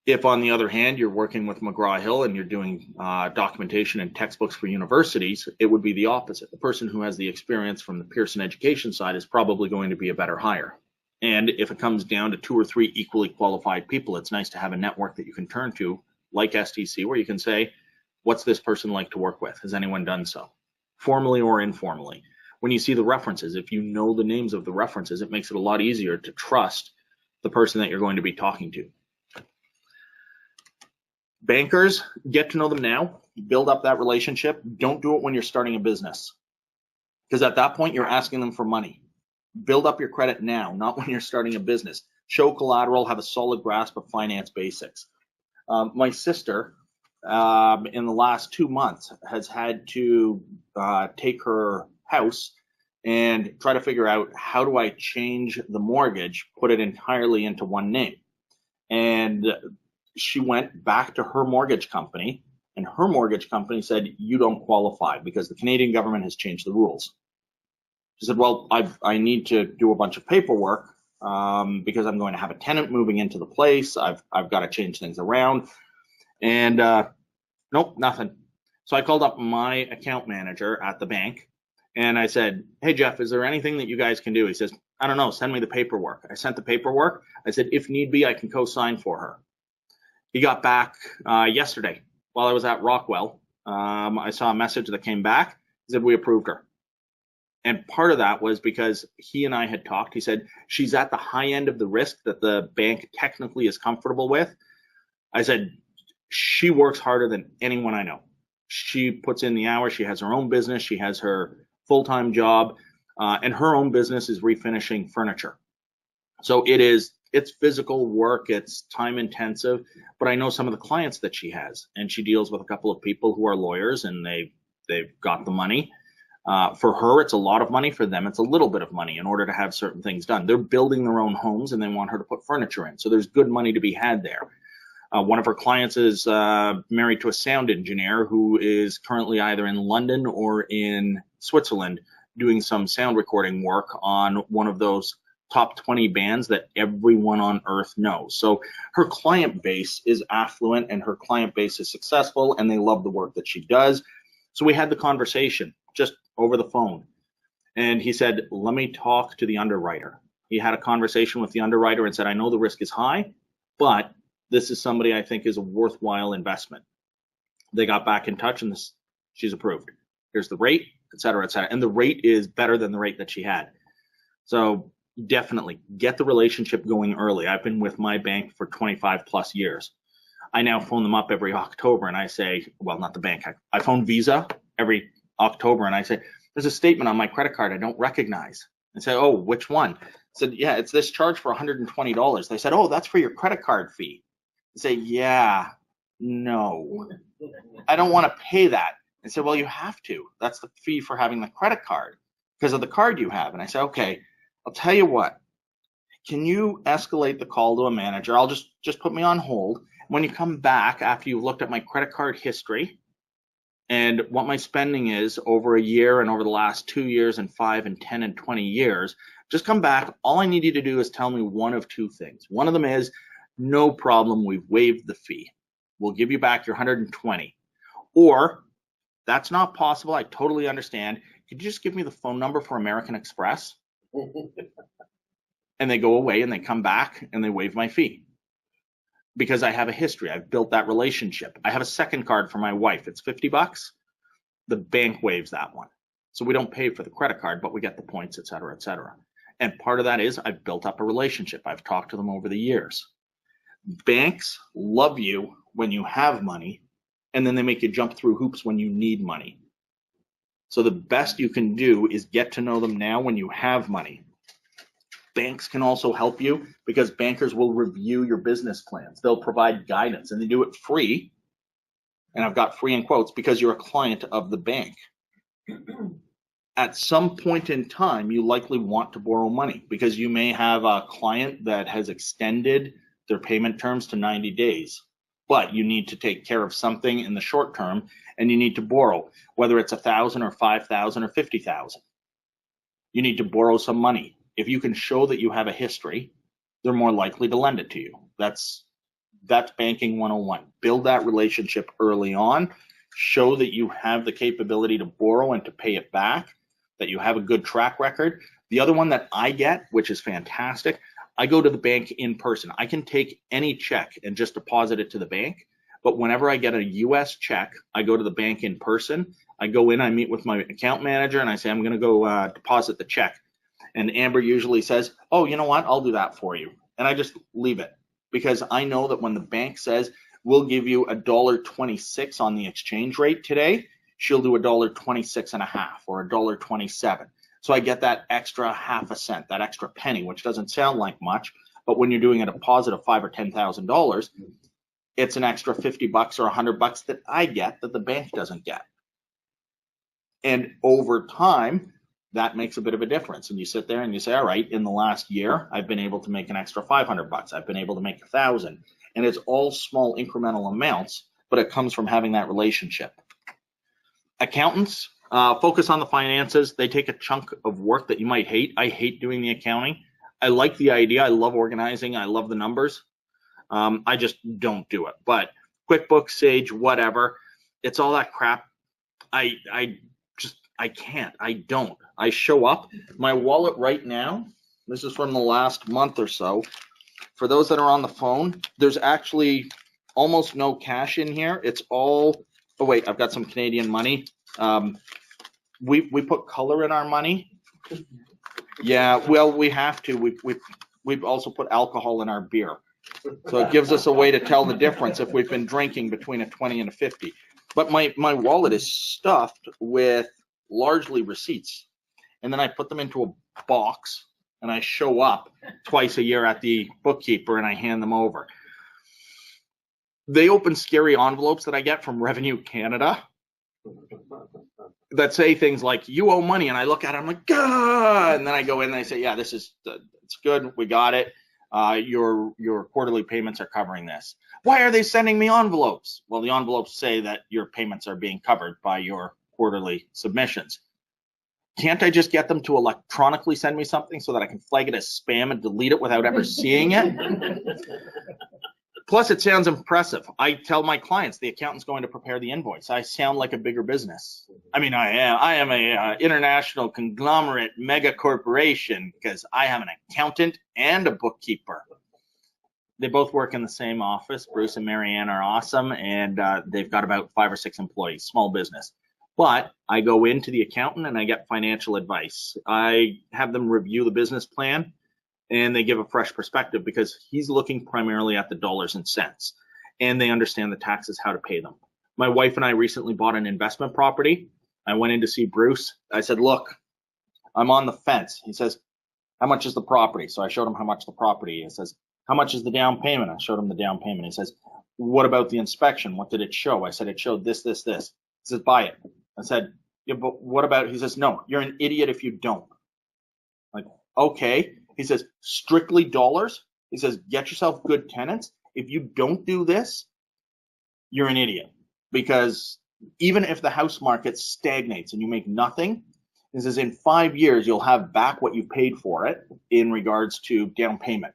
If, on the other hand, you're working with McGraw-Hill and you're doing documentation and textbooks for universities, it would be the opposite. The person who has the experience from the Pearson Education side is probably going to be a better hire. And if it comes down to 2 or 3 equally qualified people, it's nice to have a network that you can turn to, like STC, where you can say, what's this person like to work with? Has anyone done so? Formally or informally. When you see the references, if you know the names of the references, it makes it a lot easier to trust the person that you're going to be talking to. Bankers, get to know them now, build up that relationship. Don't do it when you're starting a business, because at that point you're asking them for money. Build up your credit now, not when you're starting a business. Show collateral, have a solid grasp of finance basics. My sister, in the last 2 months, has had to take her house and try to figure out, how do I change the mortgage, put it entirely into one name? And she went back to her mortgage company, and her mortgage company said, you don't qualify because the Canadian government has changed the rules. She said, well, I need to do a bunch of paperwork because I'm going to have a tenant moving into the place. I've got to change things around. And nope, nothing. So I called up my account manager at the bank, And I said, hey, Jeff, is there anything that you guys can do? He says, I don't know, send me the paperwork. I sent the paperwork. I said, if need be, I can co-sign for her. He got back yesterday while I was at Rockwell. I saw a message that came back. He said, we approved her. And part of that was because he and I had talked. He said, she's at the high end of the risk that the bank technically is comfortable with. I said, she works harder than anyone I know. She puts in the hours. She has her own business. She has her full-time job, and her own business is refinishing furniture. So it's physical work. It's time intensive, but I know some of the clients that she has, and she deals with a couple of people who are lawyers, and they've got the money. For her, it's a lot of money. For them, it's a little bit of money in order to have certain things done. They're building their own homes, and they want her to put furniture in. So there's good money to be had there. One of her clients is married to a sound engineer who is currently either in London or in Switzerland doing some sound recording work on one of those top 20 bands that everyone on earth knows. So her client base is affluent and her client base is successful, and they love the work that she does. So we had the conversation just over the phone. And he said, let me talk to the underwriter. He had a conversation with the underwriter and said, I know the risk is high, but this is somebody I think is a worthwhile investment. They got back in touch, and she's approved. Here's the rate, et cetera, et cetera. And the rate is better than the rate that she had. So definitely get the relationship going early. I've been with my bank for 25 plus years. I now phone them up every October and I say, well, not the bank. I phone Visa every October and I say, there's a statement on my credit card I don't recognize. And say, oh, which one? I said, yeah, it's this charge for $120. They said, oh, that's for your credit card fee. I say, yeah, no, I don't want to pay that. And say, well, you have to. That's the fee for having the credit card because of the card you have. And I say, okay, I'll tell you what. Can you escalate the call to a manager? I'll just put me on hold. When you come back after you've looked at my credit card history and what my spending is over a year and over the last 2 years and 5 and 10 and 20 years, just come back. All I need you to do is tell me one of two things. One of them is, no problem, we've waived the fee. We'll give you back your 120. Or, that's not possible, I totally understand. Could you just give me the phone number for American Express? And they go away and they come back and they waive my fee. Because I have a history, I've built that relationship. I have a second card for my wife, it's $50. The bank waives that one. So we don't pay for the credit card, but we get the points, et cetera, et cetera. And part of that is I've built up a relationship. I've talked to them over the years. Banks love you when you have money, and then they make you jump through hoops when you need money. So the best you can do is get to know them now when you have money. Banks can also help you because bankers will review your business plans. They'll provide guidance, and they do it free. And I've got free in quotes because you're a client of the bank. At some point in time, you likely want to borrow money because you may have a client that has extended their payment terms to 90 days, but you need to take care of something in the short term and you need to borrow, whether it's $1,000 or $5,000 or $50,000. You need to borrow some money. If you can show that you have a history, they're more likely to lend it to you. That's banking 101. Build that relationship early on. Show that you have the capability to borrow and to pay it back, that you have a good track record. The other one that I get, which is fantastic, I go to the bank in person. I can take any check and just deposit it to the bank. But whenever I get a US check, I go to the bank in person. I go in, I meet with my account manager, and I say, I'm going to go deposit the check. And Amber usually says, oh, you know what? I'll do that for you. And I just leave it because I know that when the bank says, we'll give you $1.26 on the exchange rate today, she'll do $1.26.5 or $1.27. So I get that extra half a cent, that extra penny, which doesn't sound like much, but when you're doing a deposit of $5,000 or $10,000, it's an extra $50 or $100 that I get that the bank doesn't get. And over time, that makes a bit of a difference. And you sit there and you say, all right, in the last year, I've been able to make an extra $500. I've been able to make $1,000. And it's all small incremental amounts, but it comes from having that relationship. Accountants, focus on the finances. They take a chunk of work that you might hate. I hate doing the accounting. I like the idea. I love organizing. I love the numbers. I just don't do it. But QuickBooks, Sage, whatever, it's all that crap. I just I can't. I don't. I show up. My wallet right now, this is from the last month or so. For those that are on the phone, there's actually almost no cash in here. It's all, oh wait, I've got some Canadian money. We put color in our money. Yeah, well, we have to. We've also put alcohol in our beer. So it gives us a way to tell the difference if we've been drinking between a 20 and a 50. But my wallet is stuffed with largely receipts. And then I put them into a box and I show up twice a year at the bookkeeper and I hand them over. They open scary envelopes that I get from Revenue Canada that say things like, you owe money. And I look at it, I'm like, ah, and then I go in and I say, yeah, this is, it's good. We got it. Your quarterly payments are covering this. Why are they sending me envelopes? Well, the envelopes say that your payments are being covered by your quarterly submissions. Can't I just get them to electronically send me something so that I can flag it as spam and delete it without ever seeing it? Plus, it sounds impressive. I tell my clients the accountant's going to prepare the invoice. I sound like a bigger business. I mean, I am a international conglomerate mega corporation because I have an accountant and a bookkeeper. They both work in the same office. Bruce and Marianne are awesome, and they've got about 5 or 6 employees, small business. But I go into the accountant and I get financial advice. I have them review the business plan and they give a fresh perspective because he's looking primarily at the dollars and cents and they understand the taxes, how to pay them. My wife and I recently bought an investment property. I went in to see Bruce. I said, look, I'm on the fence. He says, how much is the property? So I showed him how much the property is. He says, how much is the down payment? I showed him the down payment. He says, what about the inspection? What did it show? I said, it showed this, this, this. He says, buy it. I said, yeah, but what about, he says, no, you're an idiot if you don't. Like, okay. He says, strictly dollars. He says, get yourself good tenants. If you don't do this, you're an idiot. Because even if the house market stagnates and you make nothing, he says, in 5 years, you'll have back what you paid for it in regards to down payment.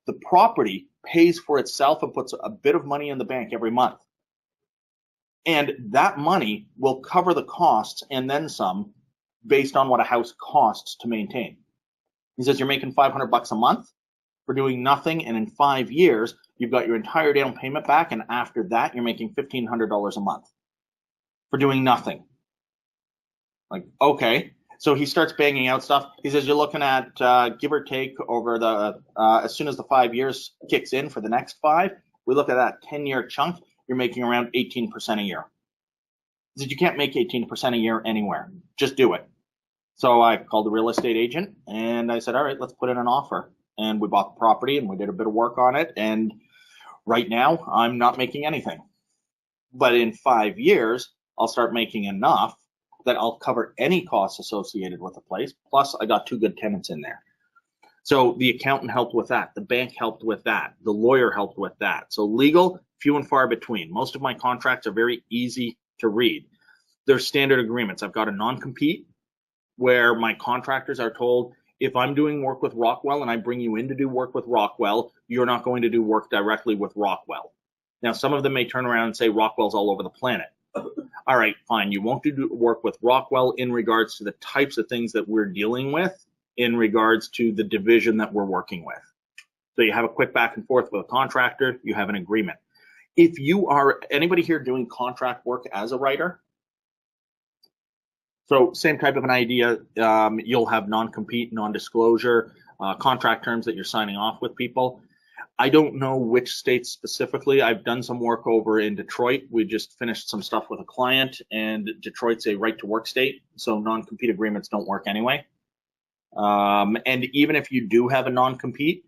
The property pays for itself and puts a bit of money in the bank every month. And that money will cover the costs and then some based on what a house costs to maintain. He says, you're making $500 a month for doing nothing. And in 5 years, you've got your entire down payment back. And after that, you're making $1,500 a month for doing nothing. Like, okay. So he starts banging out stuff. He says, you're looking at give or take over the, as soon as the 5 years kicks in for the next 5, we look at that 10-year chunk, you're making around 18% a year. He said, you can't make 18% a year anywhere. Just do it. So I called the real estate agent and I said, all right, let's put in an offer. And we bought the property and we did a bit of work on it. And right now I'm not making anything. But in 5 years, I'll start making enough that I'll cover any costs associated with the place. Plus I got 2 good tenants in there. So the accountant helped with that. The bank helped with that. The lawyer helped with that. So legal, few and far between. Most of my contracts are very easy to read. They're standard agreements. I've got a non-compete where my contractors are told, if I'm doing work with Rockwell and I bring you in to do work with Rockwell, you're not going to do work directly with Rockwell. Now, some of them may turn around and say Rockwell's all over the planet. All right, fine. You won't do work with Rockwell in regards to the types of things that we're dealing with in regards to the division that we're working with. So you have a quick back and forth with a contractor, you have an agreement. If you are, anybody here doing contract work as a writer? So same type of an idea, you'll have non-compete, non-disclosure, contract terms that you're signing off with people. I don't know which states specifically. I've done some work over in Detroit. We just finished some stuff with a client, and Detroit's a right-to-work state, so non-compete agreements don't work anyway. And even if you do have a non-compete,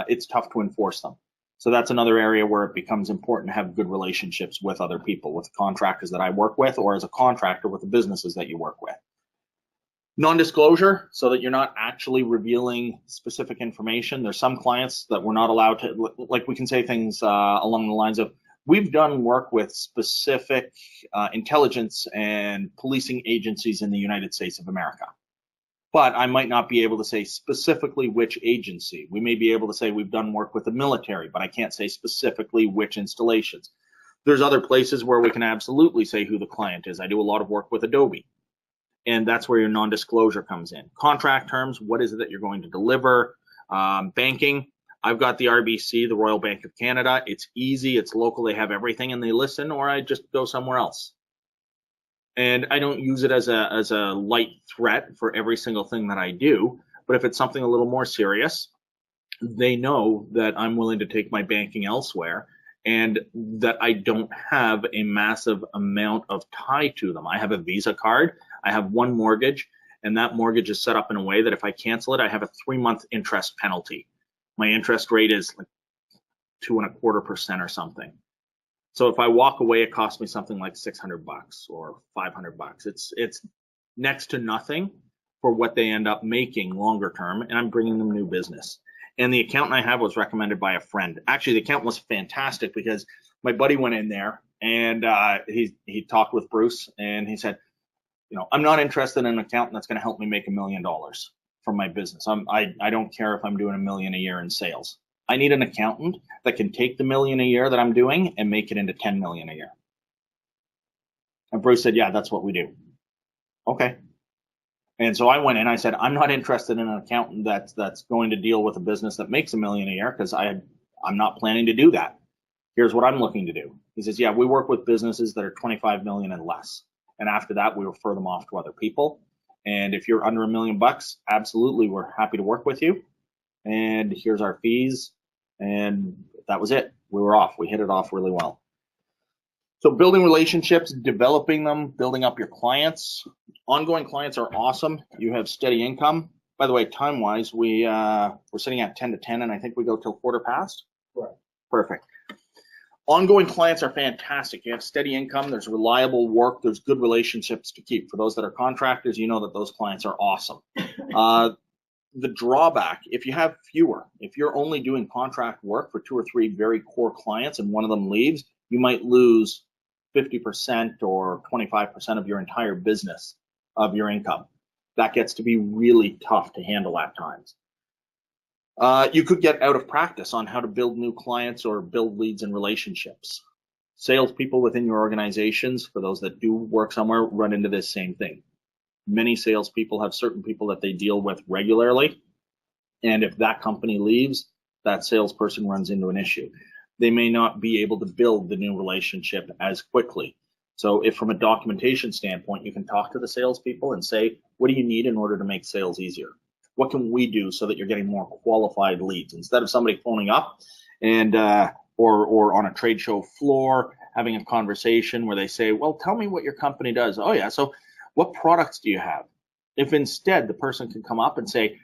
it's tough to enforce them. So that's another area where it becomes important to have good relationships with other people, with contractors that I work with, or as a contractor with the businesses that you work with. Non-disclosure, so that you're not actually revealing specific information. There's some clients that we're not allowed to, like we can say things along the lines of, we've done work with specific intelligence and policing agencies in the United States of America. But I might not be able to say specifically which agency. We may be able to say we've done work with the military, but I can't say specifically which installations. There's other places where we can absolutely say who the client is. I do a lot of work with Adobe. And that's where your non-disclosure comes in. Contract terms, what is it that you're going to deliver? Banking, I've got the RBC, the Royal Bank of Canada. It's easy, it's local, they have everything and they listen, or I just go somewhere else. And I don't use it as a light threat for every single thing that I do. But if it's something a little more serious, they know that I'm willing to take my banking elsewhere and that I don't have a massive amount of tie to them. I have a Visa card, I have one mortgage, and that mortgage is set up in a way that if I cancel it, I have a 3-month interest penalty. My interest rate is like 2.25% or something. So if I walk away, it costs me something like $600 or $500. It's next to nothing for what they end up making longer term, and I'm bringing them new business. And the accountant I have was recommended by a friend. Actually, the accountant was fantastic because my buddy went in there and he talked with Bruce and he said, you know, I'm not interested in an accountant that's going to help me make $1 million from my business. I don't care if I'm doing $1 million a year in sales. I need an accountant that can take the $1 million a year that I'm doing and make it into $10 million a year. And Bruce said, yeah, that's what we do. Okay. And so I went in, I said, I'm not interested in an accountant that's going to deal with a business that makes $1 million a year because I'm not planning to do that. Here's what I'm looking to do. He says, yeah, we work with businesses that are 25 million and less. And after that, we refer them off to other people. And if you're under $1 million, absolutely, we're happy to work with you. And here's our fees. And that was it. We were off. We hit it off really well. So building relationships, developing them, building up your clients. Ongoing clients are awesome. You have steady income. By the way, time-wise, we're sitting at 10 to 10, and I think we go till 1/4 past. Right. Perfect. Ongoing clients are fantastic. You have steady income. There's reliable work. There's good relationships to keep. For those that are contractors, you know that those clients are awesome. The drawback, if you have fewer, if you're only doing contract work for 2 or 3 very core clients and one of them leaves, you might lose 50% or 25% of your entire business, of your income. That gets to be really tough to handle at times. You could get out of practice on how to build new clients or build leads and relationships. Salespeople within your organizations, for those that do work somewhere, run into this same thing. Many salespeople have certain people that they deal with regularly, and if that company leaves, that salesperson runs into an issue. They may not be able to build the new relationship as quickly. So if from a documentation standpoint, you can talk to the salespeople and say, what do you need in order to make sales easier? What can we do so that you're getting more qualified leads? Instead of somebody phoning up and or on a trade show floor having a conversation where they say, well, tell me what your company does. Oh yeah, so what products do you have? If instead the person can come up and say,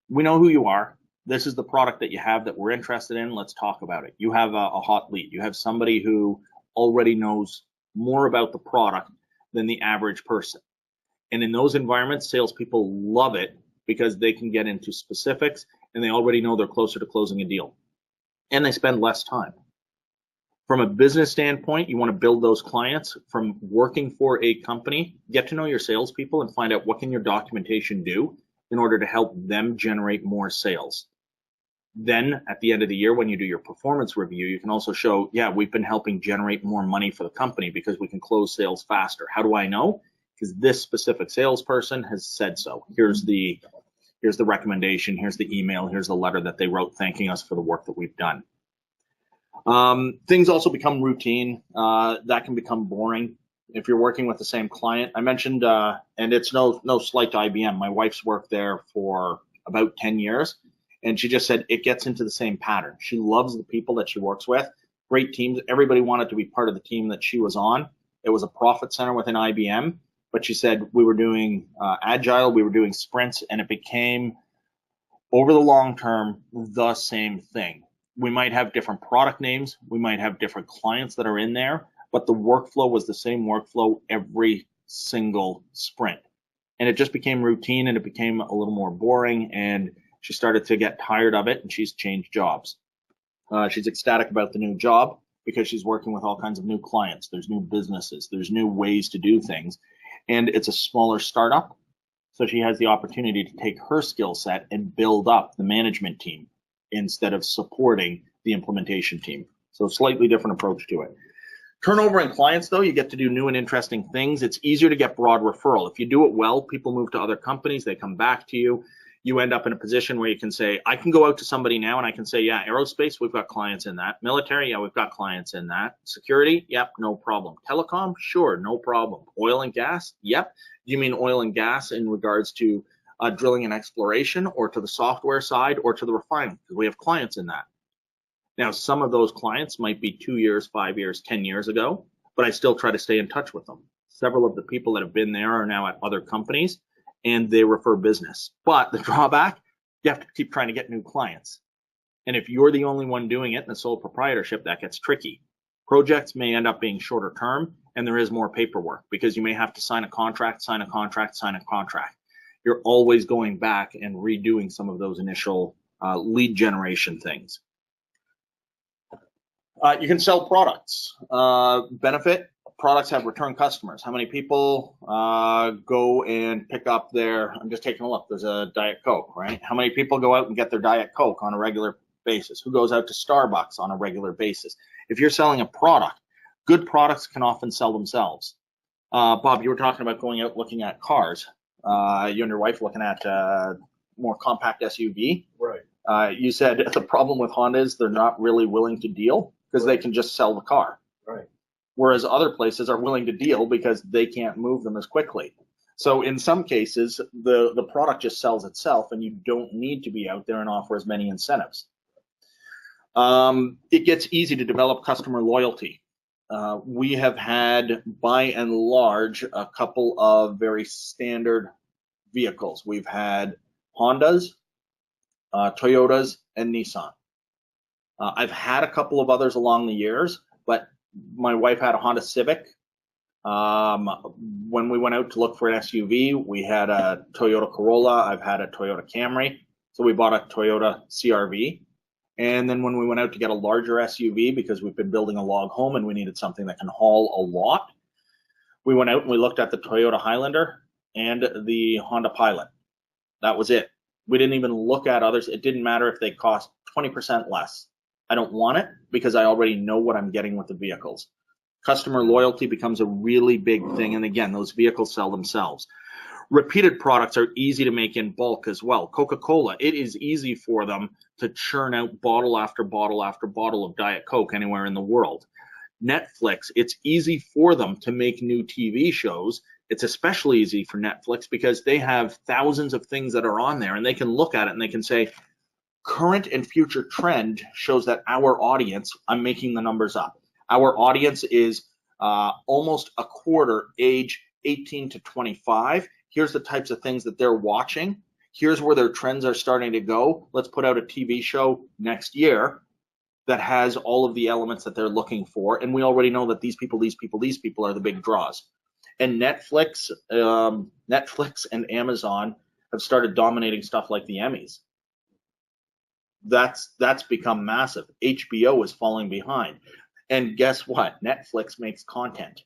we know who you are. This is the product that you have that we're interested in. Let's talk about it. You have a hot lead. You have somebody who already knows more about the product than the average person. And in those environments, salespeople love it because they can get into specifics and they already know they're closer to closing a deal. And they spend less time. From a business standpoint, you want to build those clients. From working for a company, get to know your salespeople and find out what can your documentation do in order to help them generate more sales. Then at the end of the year, when you do your performance review, you can also show, yeah, we've been helping generate more money for the company because we can close sales faster. How do I know? Because this specific salesperson has said so. Here's the recommendation, here's the email, here's the letter that they wrote thanking us for the work that we've done. Things also become routine. That can become boring if you're working with the same client. I mentioned, and it's no slight to IBM. My wife's worked there for about 10 years, and she just said it gets into the same pattern. She loves the people that she works with. Great teams. Everybody wanted to be part of the team that she was on. It was a profit center within IBM, but she said we were doing agile, we were doing sprints, and it became, over the long term, the same thing. We might have different product names, we might have different clients that are in there, but the workflow was the same workflow every single sprint. And it just became routine and it became a little more boring, and she started to get tired of it and she's changed jobs. She's ecstatic about the new job because she's working with all kinds of new clients. There's new businesses, there's new ways to do things, and it's a smaller startup. So she has the opportunity to take her skill set and build up the management team instead of supporting the implementation team. So slightly different approach to it. Turnover in clients, though, you get to do new and interesting things. It's easier to get broad referral. If you do it well, people move to other companies, they come back to you. You end up in a position where you can say, I can go out to somebody now and I can say, yeah, aerospace, we've got clients in that. Military, yeah, we've got clients in that. Security, yep, no problem. Telecom, sure, no problem. Oil and gas, yep. You mean oil and gas in regards to drilling and exploration, or to the software side, or to the refining? Because we have clients in that. Now, some of those clients might be 2 years, 5 years, 10 years ago, but I still try to stay in touch with them. Several of the people that have been there are now at other companies, and they refer business. But the drawback, you have to keep trying to get new clients. And if you're the only one doing it in the sole proprietorship, that gets tricky. Projects may end up being shorter term, and there is more paperwork because you may have to sign a contract, sign a contract, sign a contract. You're always going back and redoing some of those initial lead generation things. You can sell products. Benefit, products have return customers. How many people go and pick up their, I'm just taking a look, there's a Diet Coke, right? How many people go out and get their Diet Coke on a regular basis? Who goes out to Starbucks on a regular basis? If you're selling a product, good products can often sell themselves. Bob, you were talking about going out looking at cars. You and your wife looking at more compact SUV. Right. You said the problem with Honda is they're not really willing to deal because they can just sell the car. Right. Whereas other places are willing to deal because they can't move them as quickly. So in some cases, the product just sells itself and you don't need to be out there and offer as many incentives. It gets easy to develop customer loyalty. We have had, by and large, a couple of very standard vehicles. We've had Hondas, Toyotas, and Nissan. I've had a couple of others along the years, but my wife had a Honda Civic. When we went out to look for an SUV, we had a Toyota Corolla. I've had a Toyota Camry. So we bought a Toyota CRV. And then when we went out to get a larger SUV, because we've been building a log home and we needed something that can haul a lot, we went out and we looked at the Toyota Highlander and the Honda Pilot. That was it. We didn't even look at others. It didn't matter if they cost 20% less. I don't want it because I already know what I'm getting with the vehicles. Customer loyalty becomes a really big thing. And again, those vehicles sell themselves. Repeated products are easy to make in bulk as well. Coca-Cola, it is easy for them to churn out bottle after bottle after bottle of Diet Coke anywhere in the world. Netflix, it's easy for them to make new TV shows. It's especially easy for Netflix because they have thousands of things that are on there and they can look at it and they can say, current and future trend shows that our audience, I'm making the numbers up, our audience is almost a quarter age 18 to 25. Here's the types of things that they're watching. Here's where their trends are starting to go. Let's put out a TV show next year that has all of the elements that they're looking for. And we already know that these people are the big draws. And Netflix and Amazon have started dominating stuff like the Emmys. That's become massive. HBO is falling behind. And guess what? Netflix makes content.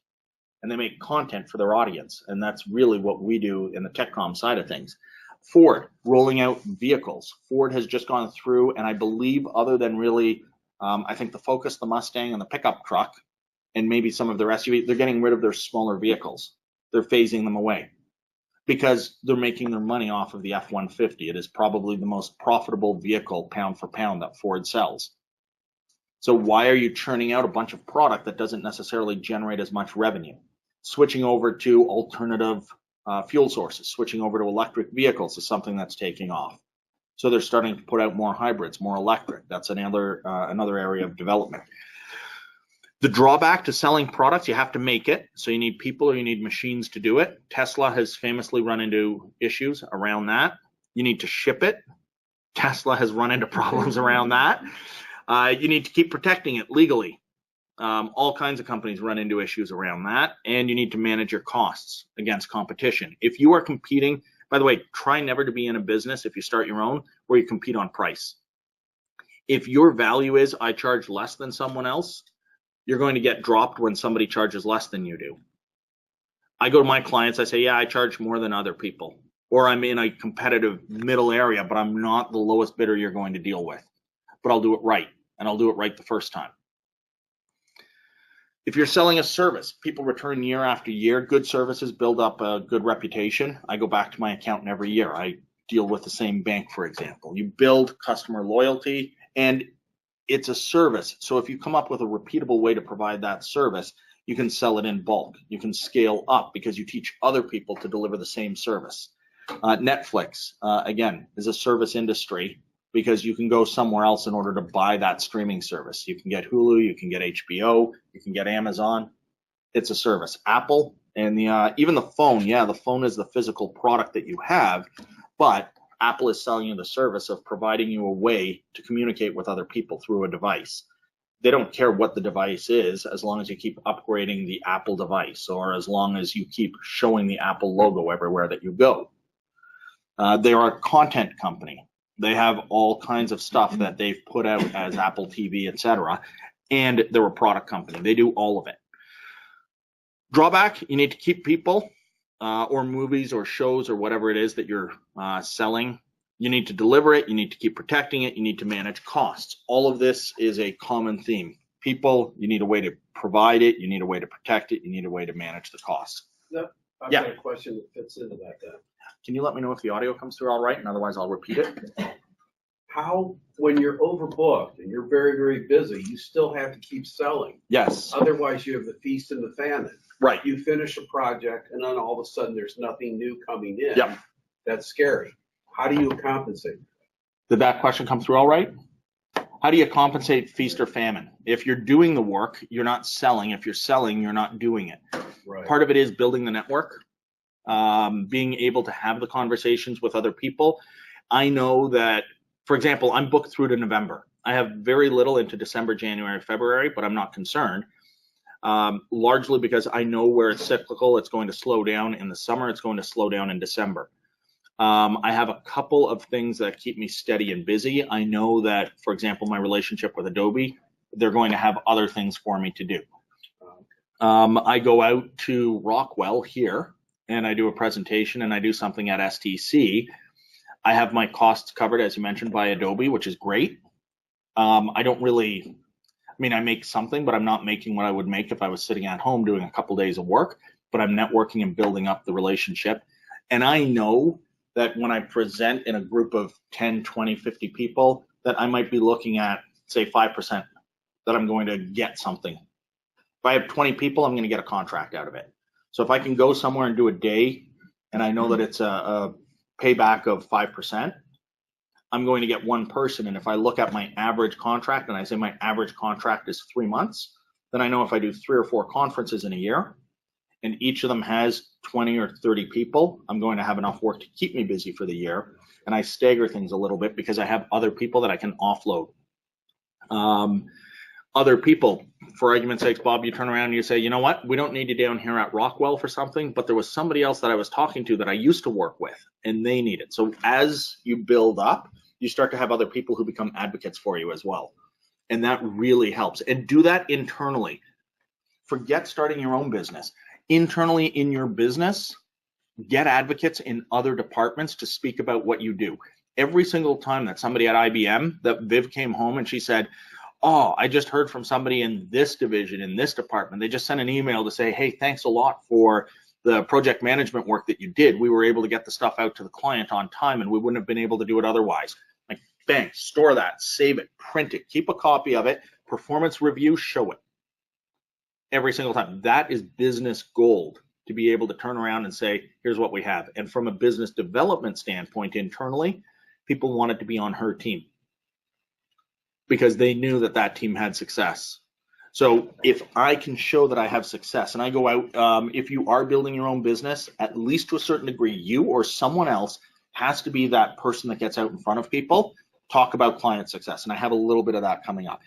And they make content for their audience. And that's really what we do in the TechCom side of things. Ford, rolling out vehicles. Ford has just gone through, and I believe other than really, I think the Focus, the Mustang, and the pickup truck, and maybe some of their SUVs, they're getting rid of their smaller vehicles. They're phasing them away because they're making their money off of the F-150. It is probably the most profitable vehicle pound for pound that Ford sells. So why are you churning out a bunch of product that doesn't necessarily generate as much revenue? Switching over to alternative fuel sources, switching over to electric vehicles is something that's taking off. So they're starting to put out more hybrids, more electric. That's another area of development. The drawback to selling products, you have to make it. So you need people or you need machines to do it. Tesla has famously run into issues around that. You need to ship it. Tesla has run into problems around that. You need to keep protecting it legally. All kinds of companies run into issues around that. And you need to manage your costs against competition. If you are competing, by the way, try never to be in a business if you start your own where you compete on price. If your value is I charge less than someone else, you're going to get dropped when somebody charges less than you do. I go to my clients, I say, yeah, I charge more than other people. Or I'm in a competitive middle area, but I'm not the lowest bidder you're going to deal with. But I'll do it right, and I'll do it right the first time. If you're selling a service, people return year after year. Good services build up a good reputation. I go back to my accountant every year. I deal with the same bank, for example. You build customer loyalty, and it's a service. So if you come up with a repeatable way to provide that service, you can sell it in bulk. You can scale up because you teach other people to deliver the same service. Netflix, again, is a service industry because you can go somewhere else in order to buy that streaming service. You can get Hulu, you can get HBO, you can get Amazon. It's a service. Apple and even the phone, yeah, the phone is the physical product that you have, but Apple is selling you the service of providing you a way to communicate with other people through a device. They don't care what the device is as long as you keep upgrading the Apple device or as long as you keep showing the Apple logo everywhere that you go. They are a content company. They have all kinds of stuff that they've put out as Apple TV, etc. And they're a product company. They do all of it. Drawback, you need to keep people or movies or shows or whatever it is that you're selling. You need to deliver it. You need to keep protecting it. You need to manage costs. All of this is a common theme. People, you need a way to provide it. You need a way to protect it. You need a way to manage the costs. Yep. I've Yeah. got a question that fits into that then. Can you let me know if the audio comes through all right? And otherwise, I'll repeat it. How, when you're overbooked and you're very, very busy, you still have to keep selling. Yes. Otherwise, you have the feast and the famine. Right. You finish a project and then all of a sudden there's nothing new coming in. Yep. That's scary. How do you compensate? Did that question come through all right? How do you compensate feast or famine? If you're doing the work, you're not selling. If you're selling, you're not doing it. Right. Part of it is building the network, being able to have the conversations with other people. I know that, for example, I'm booked through to November. I have very little into December, January, February, but I'm not concerned. Largely because I know where it's cyclical. It's going to slow down in the summer. It's going to slow down in December. I have a couple of things that keep me steady and busy. I know that, for example, my relationship with Adobe, they're going to have other things for me to do. I go out to Rockwell here and I do a presentation and I do something at STC. I have my costs covered, as you mentioned, by Adobe, which is great. I don't really, I mean, I make something, but I'm not making what I would make if I was sitting at home doing a couple days of work, but I'm networking and building up the relationship. And I know that when I present in a group of 10, 20, 50 people, that I might be looking at, say, 5% that I'm going to get something. If I have 20 people, I'm going to get a contract out of it. So if I can go somewhere and do a day, and I know that it's a payback of 5%, I'm going to get one person. And if I look at my average contract and I say my average contract is 3 months, then I know if I do 3 or 4 conferences in a year, and each of them has 20 or 30 people, I'm going to have enough work to keep me busy for the year. And I stagger things a little bit because I have other people that I can offload. Other people, for argument's sake, Bob, you turn around and you say, you know what, we don't need you down here at Rockwell for something, but there was somebody else that I was talking to that I used to work with and they need it. So as you build up, you start to have other people who become advocates for you as well. And that really helps. And do that internally. Forget starting your own business. Internally in your business, get advocates in other departments to speak about what you do. Every single time that somebody at IBM, that Viv came home and she said, oh, I just heard from somebody in this division, in this department. They just sent an email to say, hey, thanks a lot for the project management work that you did. We were able to get the stuff out to the client on time and we wouldn't have been able to do it otherwise. Like, bang, store that, save it, print it, keep a copy of it, performance review, show it. Every single time. That is business gold, to be able to turn around and say, here's what we have. And from a business development standpoint internally, people wanted to be on her team because they knew that that team had success. So if I can show that I have success and I go out, if you are building your own business, at least to a certain degree, you or someone else has to be that person that gets out in front of people, talk about client success. And I have a little bit of that coming up.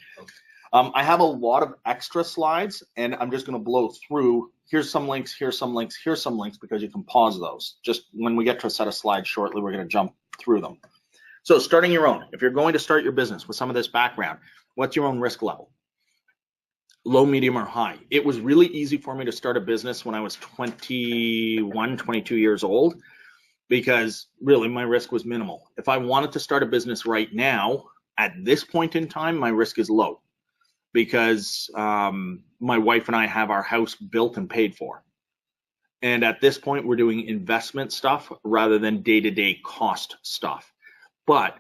I have a lot of extra slides and I'm just going to blow through. Here's some links, here's some links, here's some links, because you can pause those. Just when we get to a set of slides shortly, we're going to jump through them. So starting your own, if you're going to start your business with some of this background, what's your own risk level? Low, medium, or high? It was really easy for me to start a business when I was 21, 22 years old, because really my risk was minimal. If I wanted to start a business right now, at this point in time, my risk is low. because my wife and I have our house built and paid for. And at this point, we're doing investment stuff rather than day-to-day cost stuff. But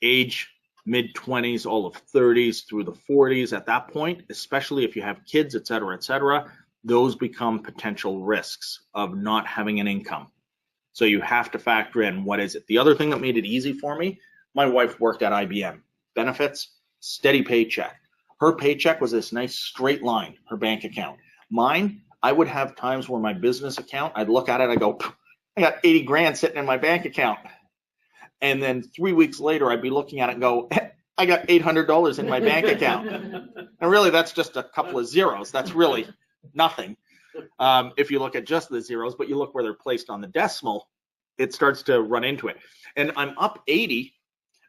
age mid-20s, all of 30s through the 40s, at that point, especially if you have kids, et cetera, those become potential risks of not having an income. So you have to factor in what is it. The other thing that made it easy for me, my wife worked at IBM. Benefits, steady paycheck. Her paycheck was this nice straight line, her bank account. Mine, I would have times where my business account, I'd look at it, I go, I got 80 grand sitting in my bank account. And then 3 weeks later, I'd be looking at it and go, I got $800 in my bank account. And really, that's just a couple of zeros. That's really nothing. If you look at just the zeros, but you look where they're placed on the decimal, it starts to run into it. And I'm up 80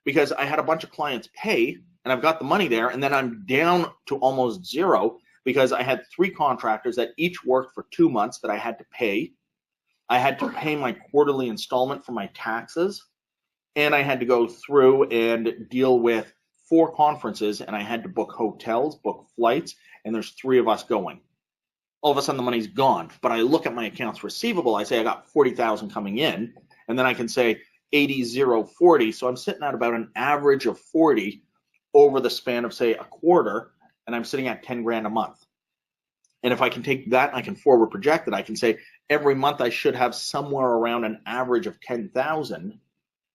because I had a bunch of clients pay and I've got the money there. And then I'm down to almost zero because I had 3 contractors that each worked for 2 months that I had to pay. I had to pay my quarterly installment for my taxes. And I had to go through and deal with 4 conferences, and I had to book hotels, book flights, and there's 3 of us going. All of a sudden the money's gone, but I look at my accounts receivable, I say I got 40,000 coming in, and then I can say 80, 0, 40. So I'm sitting at about an average of 40 over the span of say a quarter, and I'm sitting at 10 grand a month. And if I can take that, I can forward project it. I can say every month I should have somewhere around an average of 10,000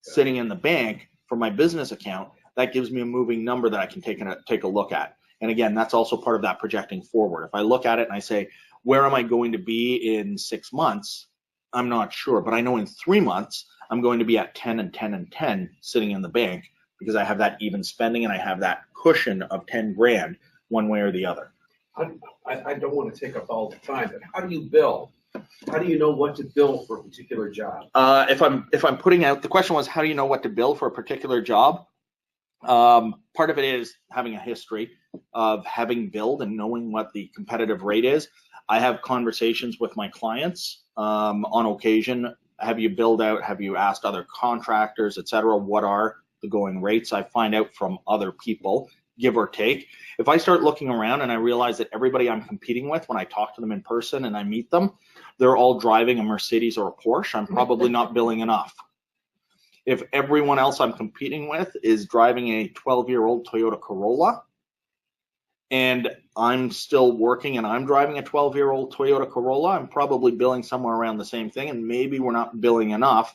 sitting in the bank for my business account. That gives me a moving number that I can take a look at. And again, that's also part of that projecting forward. If I look at it and I say, where am I going to be in 6 months? I'm not sure, but I know in 3 months, I'm going to be at 10 and 10 and 10 sitting in the bank because I have that even spending and I have that cushion of 10 grand one way or the other. I don't want to take up all the time, but how do you bill? How do you know what to bill for a particular job? If I'm putting out, the question was, how do you know what to bill for a particular job? Part of it is having a history of having billed and knowing what the competitive rate is. I have conversations with my clients on occasion. Have you billed out? Have you asked other contractors, et cetera? What are the going rates? I find out from other people, give or take. If I start looking around and I realize that everybody I'm competing with, when I talk to them in person and I meet them, they're all driving a Mercedes or a Porsche, I'm probably not billing enough. If everyone else I'm competing with is driving a 12-year-old Toyota Corolla and I'm still working and I'm driving a 12-year-old Toyota Corolla, I'm probably billing somewhere around the same thing, and maybe we're not billing enough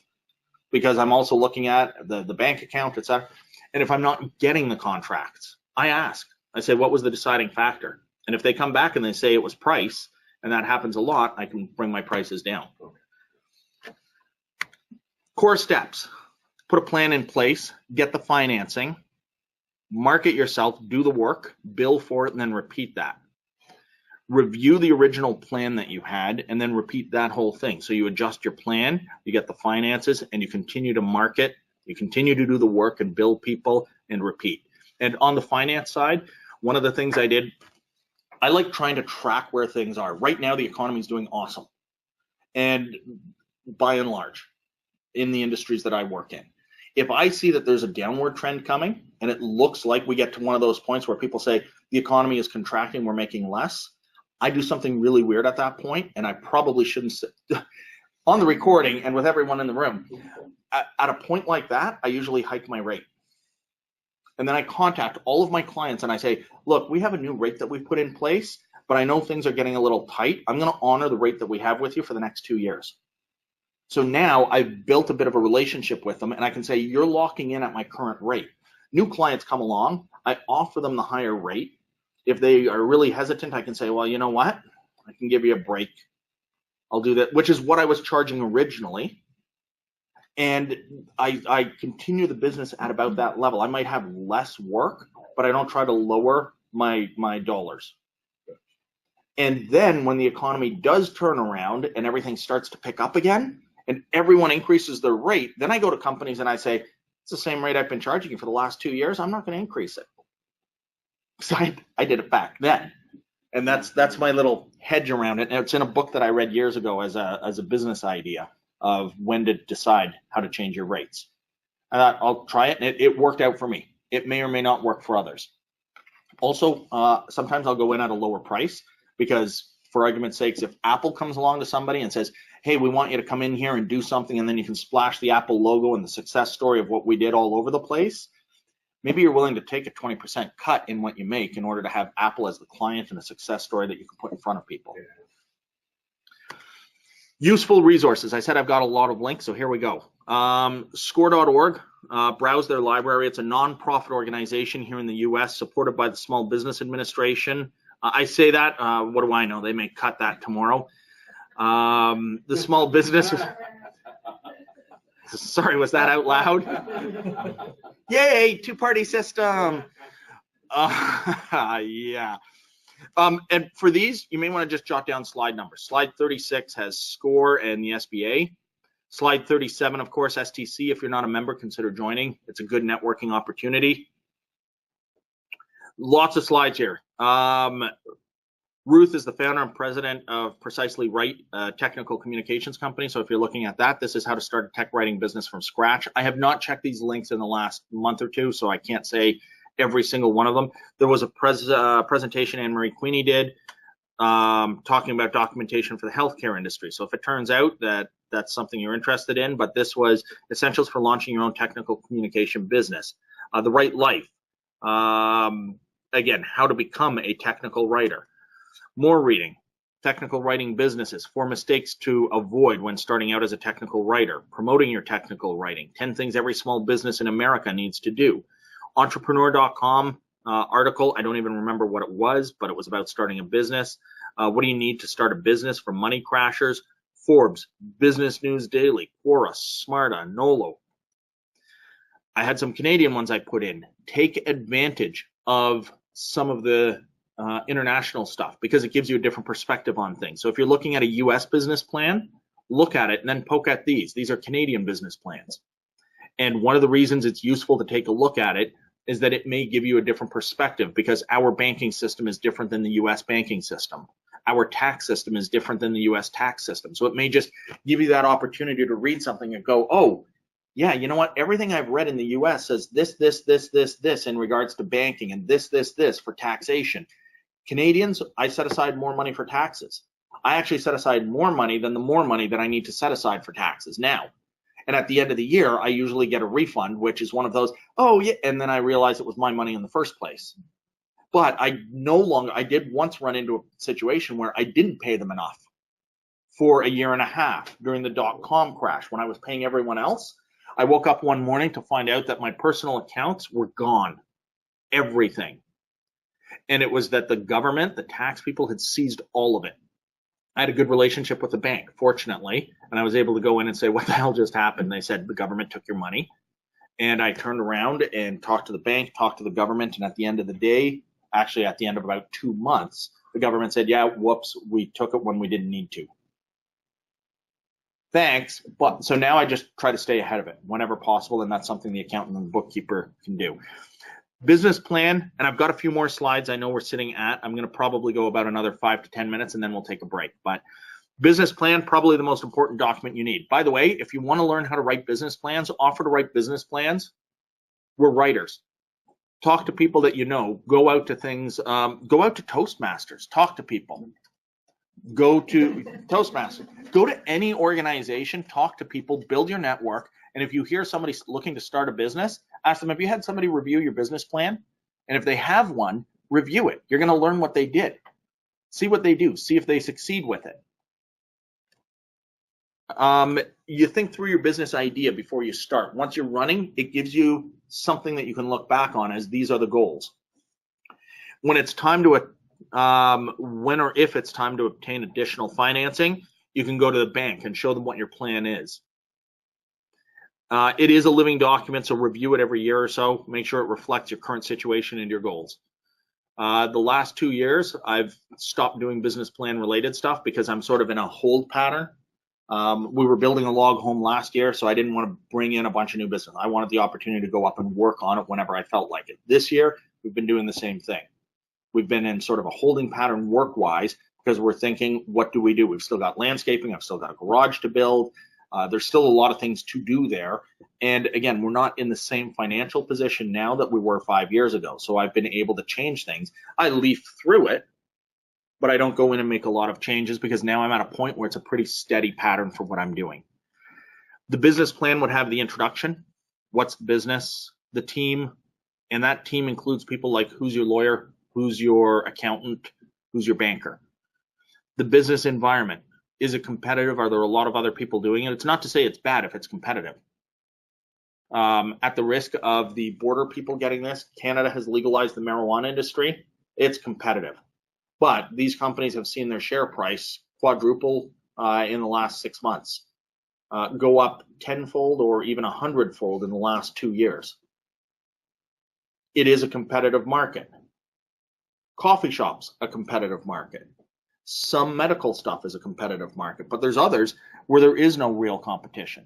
because I'm also looking at the bank account, etc. And if I'm not getting the contracts, I ask. I say, what was the deciding factor? And if they come back and they say it was price, and that happens a lot, I can bring my prices down. Core steps. Put a plan in place, get the financing, market yourself, do the work, bill for it, and then repeat that. Review the original plan that you had, and then repeat that whole thing. So you adjust your plan, you get the finances, and you continue to market, you continue to do the work and bill people and repeat. And on the finance side, one of the things I did, I like trying to track where things are. Right now, the economy is doing awesome. And by and large, in the industries that I work in, if I see that there's a downward trend coming and it looks like we get to one of those points where people say the economy is contracting, we're making less, I do something really weird at that point, and I probably shouldn't say on the recording and with everyone in the room. At a point like that, I usually hike my rate. And then I contact all of my clients and I say, look, we have a new rate that we've put in place, but I know things are getting a little tight. I'm going to honor the rate that we have with you for the next 2 years. So now I've built a bit of a relationship with them, and I can say, you're locking in at my current rate. New clients come along, I offer them the higher rate. If they are really hesitant, I can say, well, you know what? I can give you a break. I'll do that, which is what I was charging originally. And I continue the business at about that level. I might have less work, but I don't try to lower my dollars. And then when the economy does turn around and everything starts to pick up again, and everyone increases their rate, then I go to companies and I say, it's the same rate I've been charging you for the last 2 years. I'm not going to increase it. So I did it back then. And that's my little hedge around it. And it's in a book that I read years ago as a business idea of when to decide how to change your rates. I thought, I'll try it, and it worked out for me. It may or may not work for others. Also, sometimes I'll go in at a lower price because, for argument's sakes, if Apple comes along to somebody and says, hey, we want you to come in here and do something, and then you can splash the Apple logo and the success story of what we did all over the place, maybe you're willing to take a 20% cut in what you make in order to have Apple as the client and a success story that you can put in front of people. Useful resources. I said I've got a lot of links, so here we go. Score.org, browse their library. It's a nonprofit organization here in the US supported by the Small Business Administration. I say that, what do I know? They may cut that tomorrow. The small business, sorry, was that out loud? Yay, two-party system. Yeah. And for these, you may want to just jot down slide numbers. Slide 36 has SCORE and the SBA. Slide 37, of course, STC. If you're not a member, consider joining. It's a good networking opportunity. Lots of slides here. Ruth is the founder and president of Precisely Right, technical communications company. So if you're looking at that, this is how to start a tech writing business from scratch. I have not checked these links in the last month or two, so I can't say every single one of them. There was a presentation Anne-Marie Queenie did talking about documentation for the healthcare industry. So if it turns out that that's something you're interested in, but this was essentials for launching your own technical communication business. The Right Life. Again, how to become a technical writer. More reading. Technical writing businesses. 4 mistakes to avoid when starting out as a technical writer. Promoting your technical writing. 10 things every small business in America needs to do. Entrepreneur.com article. I don't even remember what it was, but it was about starting a business. What do you need to start a business from Money Crashers? Forbes, Business News Daily, Quora, Smarta, Nolo. I had some Canadian ones I put in. Take advantage of some of the international stuff because it gives you a different perspective on things. So if you're looking at a US business plan, look at it and then poke at these. These are Canadian business plans. And one of the reasons it's useful to take a look at it is that it may give you a different perspective because our banking system is different than the US banking system. Our tax system is different than the US tax system. So it may just give you that opportunity to read something and go, oh, yeah, you know what? Everything I've read in the US says this in regards to banking and this for taxation. Canadians, I set aside more money for taxes. I actually set aside more money than the more money that I need to set aside for taxes now. And at the end of the year, I usually get a refund, which is one of those, oh yeah, and then I realize it was my money in the first place. But I did once run into a situation where I didn't pay them enough for a year and a half during the .com crash when I was paying everyone else. I woke up one morning to find out that my personal accounts were gone, everything. And it was that the government, the tax people had seized all of it. I had a good relationship with the bank, fortunately, and I was able to go in and say, what the hell just happened? They said, the government took your money. And I turned around and talked to the bank, talked to the government, and at the end of the day, actually at the end of about 2 months, the government said, yeah, whoops, we took it when we didn't need to. Thanks, but so now I just try to stay ahead of it whenever possible, and that's something the accountant and the bookkeeper can do. Business plan, and I've got a few more slides I know we're sitting at. I'm going to probably go about another 5 to 10 minutes, and then we'll take a break. But business plan, probably the most important document you need. By the way, if you want to learn how to write business plans, offer to write business plans. We're writers. Talk to people that you know. Go out to things. Go out to Toastmasters. Talk to people. Go to Toastmasters. Go to any organization. Talk to people. Build your network. And if you hear somebody looking to start a business, ask them, have you had somebody review your business plan? And if they have one, review it. You're going to learn what they did. See what they do. See if they succeed with it. You think through your business idea before you start. Once you're running, it gives you something that you can look back on as these are the goals. When it's time to, when or if it's time to obtain additional financing, you can go to the bank and show them what your plan is. It is a living document, so review it every year or so. Make sure it reflects your current situation and your goals. The last 2 years, I've stopped doing business plan related stuff because I'm sort of in a hold pattern. We were building a log home last year, so I didn't want to bring in a bunch of new business. I wanted the opportunity to go up and work on it whenever I felt like it. This year, we've been doing the same thing. We've been in sort of a holding pattern work-wise because we're thinking, what do we do? We've still got landscaping. I've still got a garage to build. There's still a lot of things to do there. And again, we're not in the same financial position now that we were 5 years ago. So I've been able to change things. I leaf through it, but I don't go in and make a lot of changes because now I'm at a point where it's a pretty steady pattern for what I'm doing. The business plan would have the introduction, what's the business, the team, and that team includes people like who's your lawyer, who's your accountant, who's your banker. The business environment, is it competitive? Are there a lot of other people doing it? It's not to say it's bad if it's competitive. At the risk of the border people getting this, Canada has legalized the marijuana industry. It's competitive. But these companies have seen their share price quadruple in the last 6 months, go up tenfold or even 100-fold in the last 2 years. It is a competitive market. Coffee shops, a competitive market. Some medical stuff is a competitive market, but there's others where there is no real competition.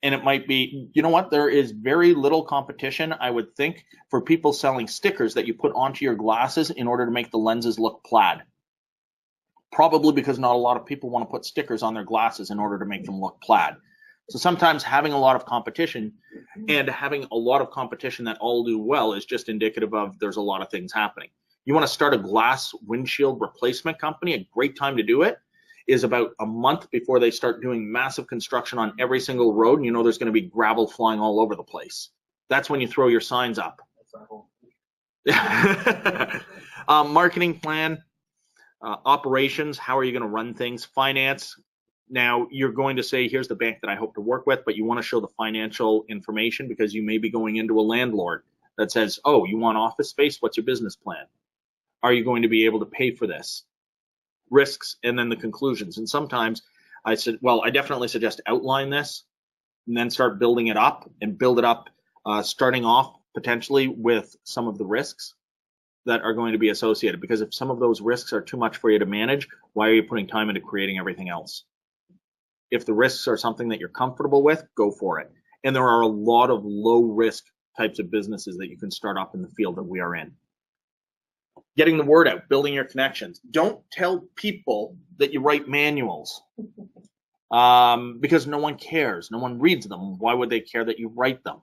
And it might be, you know what, there is very little competition, I would think, for people selling stickers that you put onto your glasses in order to make the lenses look plaid. Probably because not a lot of people want to put stickers on their glasses in order to make them look plaid. So sometimes having a lot of competition and having a lot of competition that all do well is just indicative of there's a lot of things happening. You want to start a glass windshield replacement company, a great time to do it is about a month before they start doing massive construction on every single road, and you know there's going to be gravel flying all over the place. That's when you throw your signs up. Marketing plan, operations, how are you going to run things, finance. Now, you're going to say, here's the bank that I hope to work with, but you want to show the financial information because you may be going into a landlord that says, oh, you want office space? What's your business plan? Are you going to be able to pay for this? Risks, and then the conclusions. And sometimes I said, well, I definitely suggest outline this and then start building it up and build it up, starting off potentially with some of the risks that are going to be associated. Because if some of those risks are too much for you to manage, why are you putting time into creating everything else? If the risks are something that you're comfortable with, go for it. And there are a lot of low risk types of businesses that you can start up in the field that we are in. Getting the word out, building your connections. Don't tell people that you write manuals because no one cares. No one reads them. Why would they care that you write them?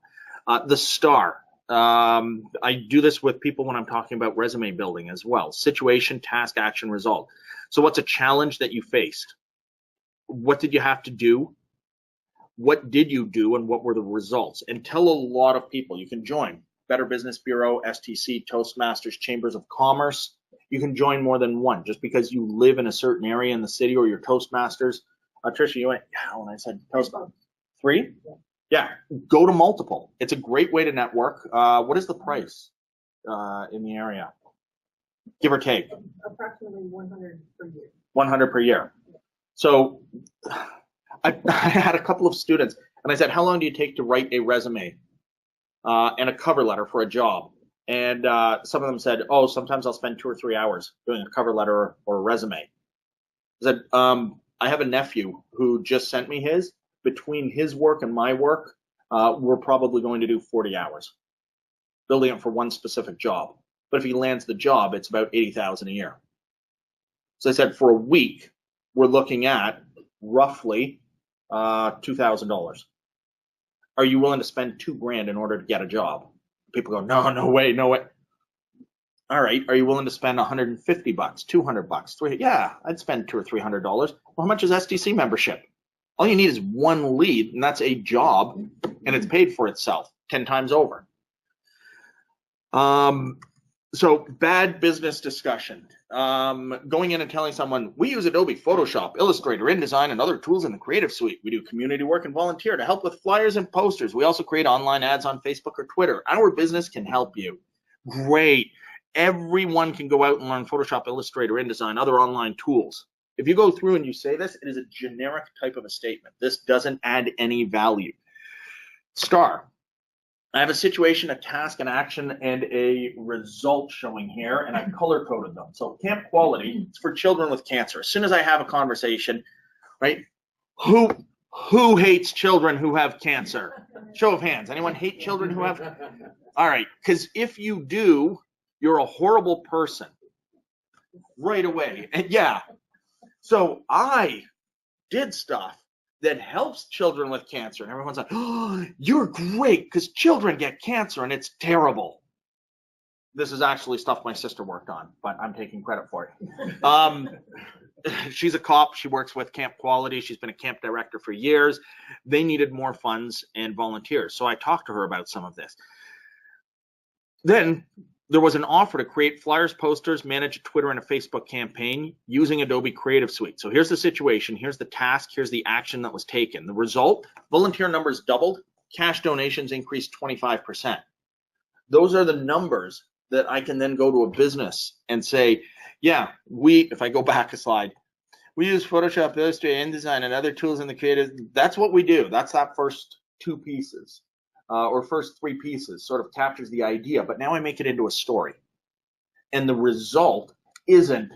The STAR. I do this with people when I'm talking about resume building as well. Situation, task, action, result. So what's a challenge that you faced? What did you have to do? What did you do and what were the results? And tell a lot of people. You can join Better Business Bureau, STC, Toastmasters, Chambers of Commerce. You can join more than one just because you live in a certain area in the city or your Toastmasters. Tricia, you went, yeah, when I said Toastmasters. 3? Yeah, go to multiple. It's a great way to network. What is the price in the area? Give or take. Approximately 100 per year. 100 per year. So I had a couple of students and I said, how long do you take to write a resume and a cover letter for a job? And some of them said, oh, sometimes I'll spend 2 or 3 hours doing a cover letter or a resume. I said, I have a nephew who just sent me his. Between his work and my work, we're probably going to do 40 hours building it for one specific job. But if he lands the job, it's about $80,000 a year. So I said, for a week, we're looking at roughly $2,000. Are you willing to spend $2,000 in order to get a job? People go, no, no way, no way. All right, are you willing to spend $150, $200, $300? Yeah, I'd spend $200 or $300. Well, how much is SDC membership? All you need is one lead, and that's a job, and it's paid for itself 10 times over. So bad business discussion. Going in and telling someone, we use Adobe, Photoshop, Illustrator, InDesign, and other tools in the Creative Suite. We do community work and volunteer to help with flyers and posters. We also create online ads on Facebook or Twitter. Our business can help you. Great. Everyone can go out and learn Photoshop, Illustrator, InDesign, other online tools. If you go through and you say this, it is a generic type of a statement. This doesn't add any value. STAR. I have a situation, a task, an action, and a result showing here, and I color-coded them. So camp quality, it's for children with cancer. As soon as I have a conversation, right, who hates children who have cancer? Show of hands. Anyone hate children who have? All right, because if you do, you're a horrible person right away. And yeah, so I did stuff that helps children with cancer. And everyone's like, oh, you're great because children get cancer and it's terrible. This is actually stuff my sister worked on, but I'm taking credit for it. She's a cop. She works with Camp Quality. She's been a camp director for years. They needed more funds and volunteers. So I talked to her about some of this. Then there was an offer to create flyers, posters, manage a Twitter and a Facebook campaign using Adobe Creative Suite. So here's the situation. Here's the task. Here's the action that was taken. The result, volunteer numbers doubled. Cash donations increased 25%. Those are the numbers that I can then go to a business and say, yeah, if I go back a slide, we use Photoshop, Illustrator, InDesign, and other tools in the creative. That's what we do. That's that first two pieces or first three pieces sort of captures the idea. But now I make it into a story. And the result isn't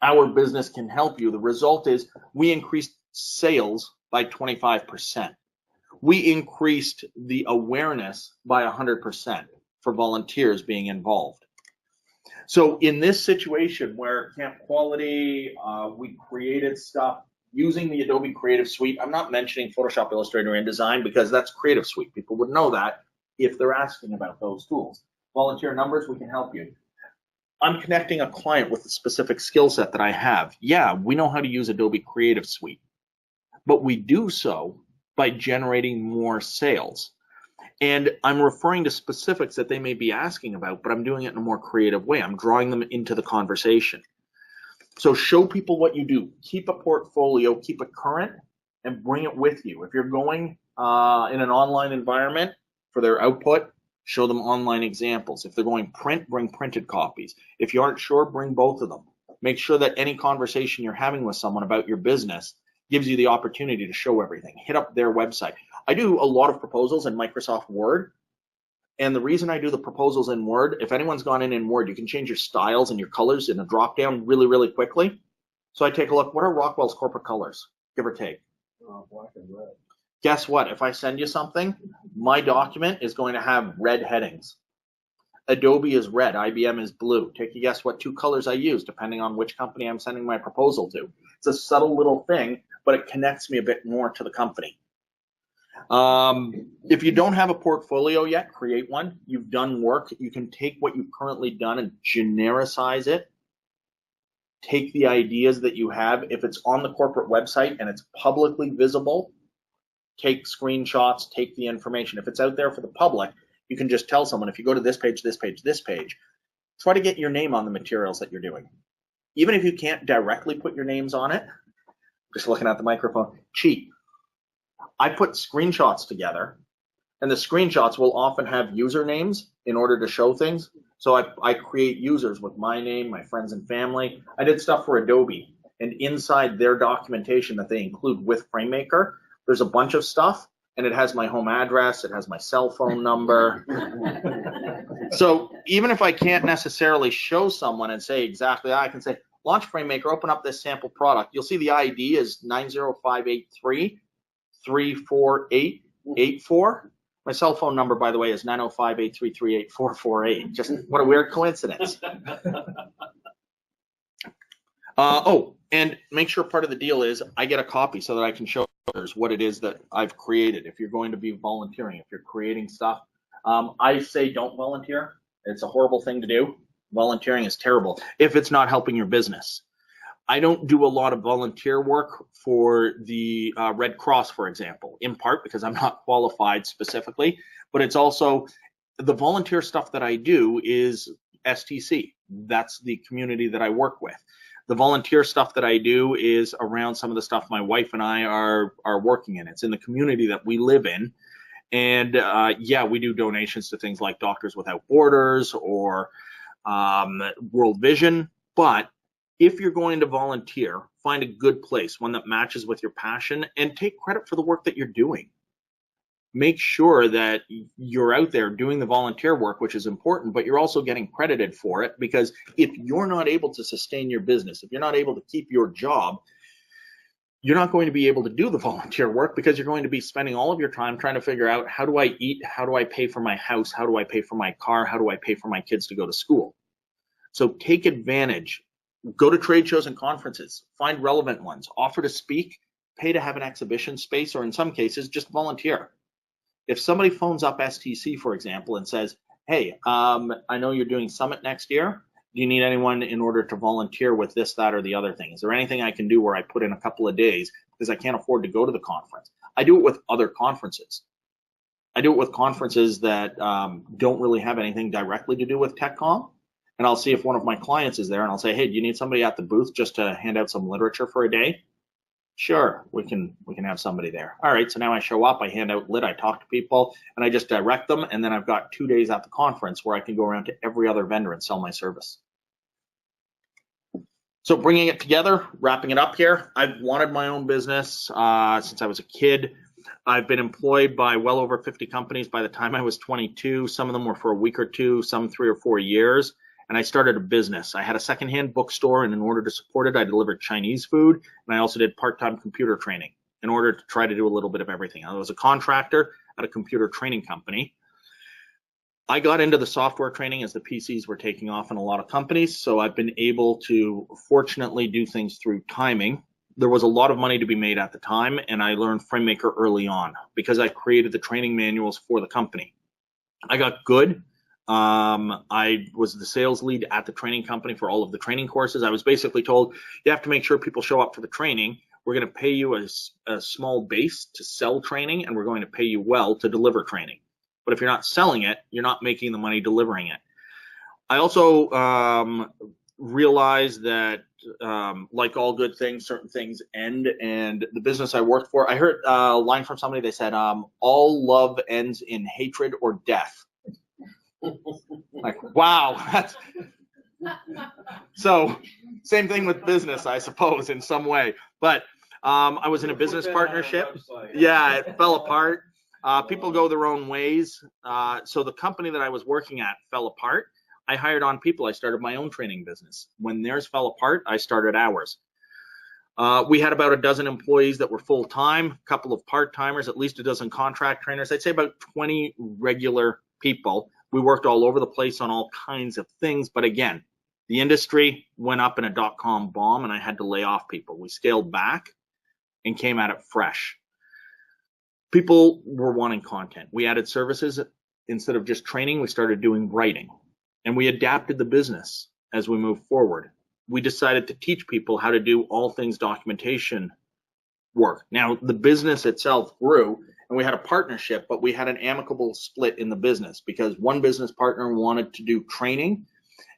our business can help you. The result is we increased sales by 25%. We increased the awareness by 100% for volunteers being involved. So in this situation where Camp Quality, we created stuff using the Adobe Creative Suite. I'm not mentioning Photoshop, Illustrator, and InDesign because that's Creative Suite. People would know that if they're asking about those tools. Volunteer numbers, we can help you. I'm connecting a client with a specific skill set that I have. Yeah, we know how to use Adobe Creative Suite, but we do so by generating more sales. And I'm referring to specifics that they may be asking about, but I'm doing it in a more creative way. I'm drawing them into the conversation. So show people what you do. Keep a portfolio, keep it current, and bring it with you. If you're going in an online environment for their output, show them online examples. If they're going print, bring printed copies. If you aren't sure, bring both of them. Make sure that any conversation you're having with someone about your business gives you the opportunity to show everything. Hit up their website. I do a lot of proposals in Microsoft Word. And the reason I do the proposals in Word, if anyone's gone in Word, you can change your styles and your colors in a drop down really, really quickly. So I take a look, what are Rockwell's corporate colors, give or take? Black and red. Guess what? If I send you something, my document is going to have red headings. Adobe is red, IBM is blue. Take a guess what two colors I use, depending on which company I'm sending my proposal to. It's a subtle little thing, but it connects me a bit more to the company. If you don't have a portfolio yet, create one. You've done work. You can take what you've currently done and genericize it. Take the ideas that you have. If it's on the corporate website and it's publicly visible, take screenshots, take the information. If it's out there for the public, you can just tell someone, if you go to this page, this page, this page, try to get your name on the materials that you're doing. Even if you can't directly put your names on it, just looking at the microphone, cheat. I put screenshots together, and the screenshots will often have usernames in order to show things. So I create users with my name, my friends and family. I did stuff for Adobe, and inside their documentation that they include with FrameMaker, there's a bunch of stuff, and it has my home address, it has my cell phone number. So even if I can't necessarily show someone and say exactly, I can say, launch FrameMaker, open up this sample product. You'll see the ID is 90583-34884. My cell phone number, by the way, is 905-833-8448. Just what a weird coincidence. Oh, and make sure part of the deal is I get a copy so that I can show others what it is that I've created. If you're going to be volunteering, if you're creating stuff, I say don't volunteer. It's a horrible thing to do. Volunteering is terrible if it's not helping your business. I don't do a lot of volunteer work for the Red Cross, for example, in part because I'm not qualified specifically, but it's also the volunteer stuff that I do is STC. That's the community that I work with. The volunteer stuff that I do is around some of the stuff my wife and I are working in. It's in the community that we live in. And yeah, we do donations to things like Doctors Without Borders or World Vision. But if you're going to volunteer, find a good place, one that matches with your passion, and take credit for the work that you're doing. Make sure that you're out there doing the volunteer work, which is important, but you're also getting credited for it, because if you're not able to sustain your business, if you're not able to keep your job, you're not going to be able to do the volunteer work, because you're going to be spending all of your time trying to figure out, how do I eat? How do I pay for my house? How do I pay for my car? How do I pay for my kids to go to school? So take advantage. Go to trade shows and conferences. Find relevant ones. Offer to speak. pay to have an exhibition space, or in some cases, just volunteer. If somebody phones up STC, for example, and says, hey, I know you're doing Summit next year. Do you need anyone in order to volunteer with this, that, or the other thing? Is there anything I can do where I put in a couple of days because I can't afford to go to the conference? I do it with other conferences. I do it with conferences that don't really have anything directly to do with TechCom. And I'll see if one of my clients is there, and I'll say, hey, do you need somebody at the booth just to hand out some literature for a day? Sure, we can have somebody there. All right, so now I show up, I hand out lit, I talk to people, and I just direct them, and then I've got 2 days at the conference where I can go around to every other vendor and sell my service. So bringing it together, wrapping it up here, I've wanted my own business since I was a kid. I've been employed by well over 50 companies by the time I was 22. Some of them were for a week or two, some 3 or 4 years. And I started a business. I had a secondhand bookstore, and in order to support it, I delivered Chinese food, and I also did part-time computer training in order to try to do a little bit of everything. I was a contractor at a computer training company. I got into the software training as the PCs were taking off in a lot of companies, so I've been able to fortunately do things through timing. There was a lot of money to be made at the time, and I learned FrameMaker early on because I created the training manuals for the company. I got good. I was the sales lead at the training company for all of the training courses. I was basically told, you have to make sure people show up for the training. We're going to pay you a small base to sell training, and we're going to pay you well to deliver training. But if you're not selling it, you're not making the money delivering it. I also realized that like all good things, certain things end, and the business I worked for, I heard a line from somebody, they said, all love ends in hatred or death. Like, wow. That's... So same thing with business, I suppose, in some way. But I was in a business partnership. Yeah, it fell apart. People go their own ways. So the company that I was working at fell apart. I hired on people. I started my own training business. When theirs fell apart, I started ours. We had about a dozen employees that were full-time, a couple of part-timers, at least a dozen contract trainers. I'd say about 20 regular people. We worked all over the place on all kinds of things. But again, the industry went up in a dot-com bomb, and I had to lay off people. We scaled back and came at it fresh. People were wanting content. We added services. Instead of just training, we started doing writing. And we adapted the business as we moved forward. We decided to teach people how to do all things documentation work. Now, the business itself grew, and we had a partnership, but we had an amicable split in the business because one business partner wanted to do training,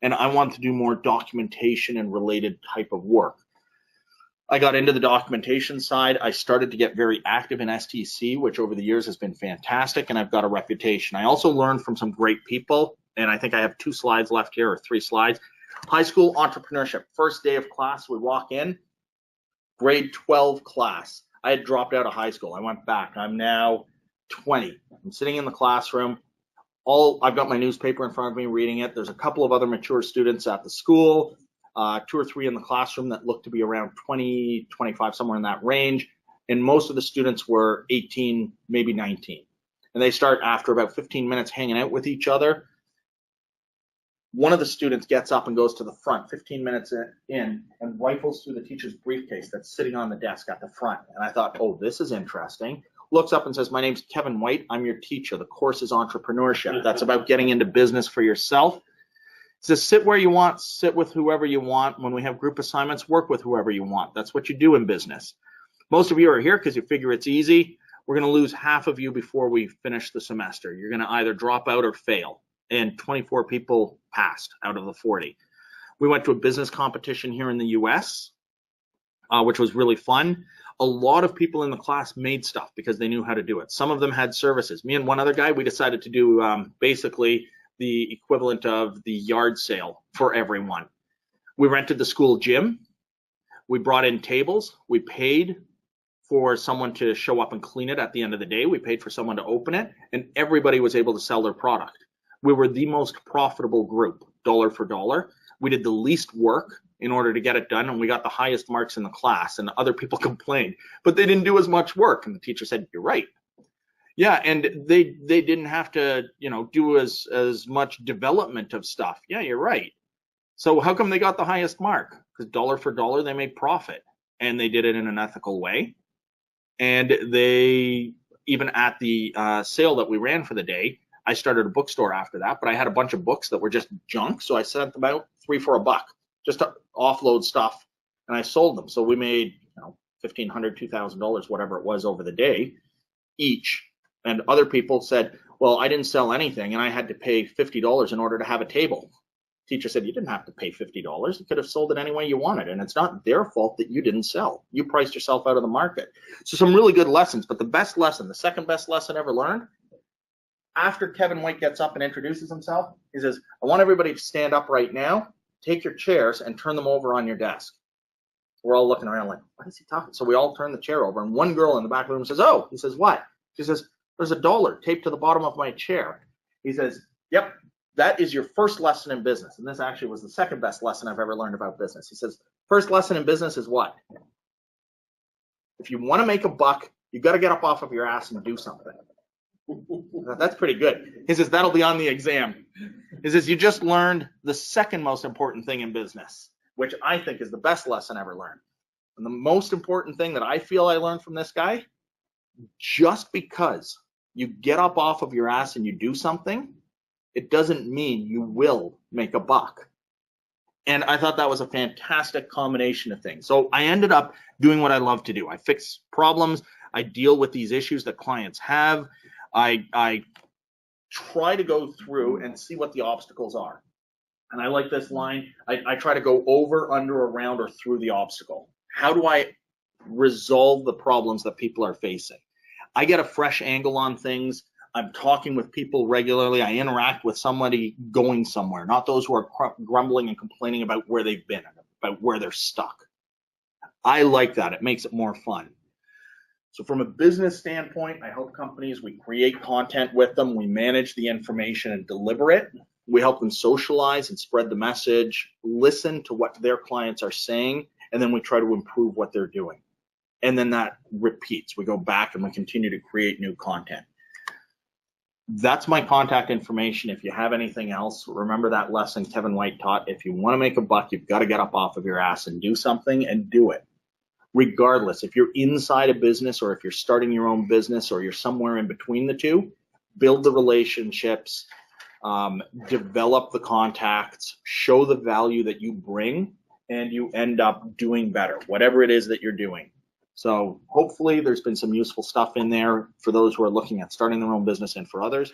and I wanted to do more documentation and related type of work. I got into the documentation side. I started to get very active in STC, which over the years has been fantastic, and I've got a reputation. I also learned from some great people, and I think I have 2 slides left here, or 3 slides. High school entrepreneurship. First day of class, we walk in, grade 12 class. I had dropped out of high school. I went back. I'm now 20. I'm sitting in the classroom. I've got my newspaper in front of me reading it. There's a couple of other mature students at the school, 2 or 3 in the classroom that look to be around 20, 25, somewhere in that range. And most of the students were 18, maybe 19. And they start after about 15 minutes hanging out with each other. One of the students gets up and goes to the front 15 minutes in and rifles through the teacher's briefcase that's sitting on the desk at the front. And I thought, oh, this is interesting. Looks up and says, my name's Kevin White. I'm your teacher. The course is entrepreneurship. That's about getting into business for yourself. It says, sit where you want, sit with whoever you want. When we have group assignments, work with whoever you want. That's what you do in business. Most of you are here because you figure it's easy. We're going to lose half of you before we finish the semester. You're going to either drop out or fail. And 24 people passed out of the 40. We went to a business competition here in the US, which was really fun. A lot of people in the class made stuff because they knew how to do it. Some of them had services. Me and one other guy, we decided to do basically the equivalent of the yard sale for everyone. We rented the school gym. We brought in tables. We paid for someone to show up and clean it at the end of the day. We paid for someone to open it, and everybody was able to sell their product. We were the most profitable group, dollar for dollar. We did the least work in order to get it done, and we got the highest marks in the class, and other people complained, but they didn't do as much work. And the teacher said, you're right. Yeah, and they didn't have to, do as much development of stuff. Yeah, you're right. So how come they got the highest mark? Because dollar for dollar, they made profit, and they did it in an ethical way. And they, even at the sale that we ran for the day, I started a bookstore after that, but I had a bunch of books that were just junk. So I sent them out 3 for $1 just to offload stuff, and I sold them. So we made, $1,500, $2,000, whatever it was over the day each. And other people said, well, I didn't sell anything and I had to pay $50 in order to have a table. Teacher said, you didn't have to pay $50. You could have sold it any way you wanted. And it's not their fault that you didn't sell. You priced yourself out of the market. So some really good lessons, but the best lesson, the second best lesson ever learned, after Kevin White gets up and introduces himself, he says, I want everybody to stand up right now, take your chairs and turn them over on your desk. We're all looking around like, what is he talking? So we all turn the chair over, and one girl in the back of the room says, oh, he says, what? She says, there's $1 taped to the bottom of my chair. He says, yep, that is your first lesson in business. And this actually was the second best lesson I've ever learned about business. He says, first lesson in business is what? If you want to make a buck, you've got to get up off of your ass and do something. That's pretty good. He says, that'll be on the exam. He says, you just learned the second most important thing in business, which I think is the best lesson ever learned. And the most important thing that I feel I learned from this guy, just because you get up off of your ass and you do something, it doesn't mean you will make a buck. And I thought that was a fantastic combination of things. So I ended up doing what I love to do. I fix problems. I deal with these issues that clients have. I try to go through and see what the obstacles are. And I like this line. I try to go over, under, around, or through the obstacle. How do I resolve the problems that people are facing? I get a fresh angle on things. I'm talking with people regularly. I interact with somebody going somewhere, not those who are grumbling and complaining about where they've been, about where they're stuck. I like that. It makes it more fun. So from a business standpoint, I help companies. We create content with them. We manage the information and deliver it. We help them socialize and spread the message, listen to what their clients are saying, and then we try to improve what they're doing. And then that repeats. We go back and we continue to create new content. That's my contact information. If you have anything else, remember that lesson Kevin White taught. If you want to make a buck, you've got to get up off of your ass and do something, and do it. Regardless, if you're inside a business or if you're starting your own business or you're somewhere in between the two, build the relationships, develop the contacts, show the value that you bring, and you end up doing better, whatever it is that you're doing. So hopefully there's been some useful stuff in there for those who are looking at starting their own business and for others.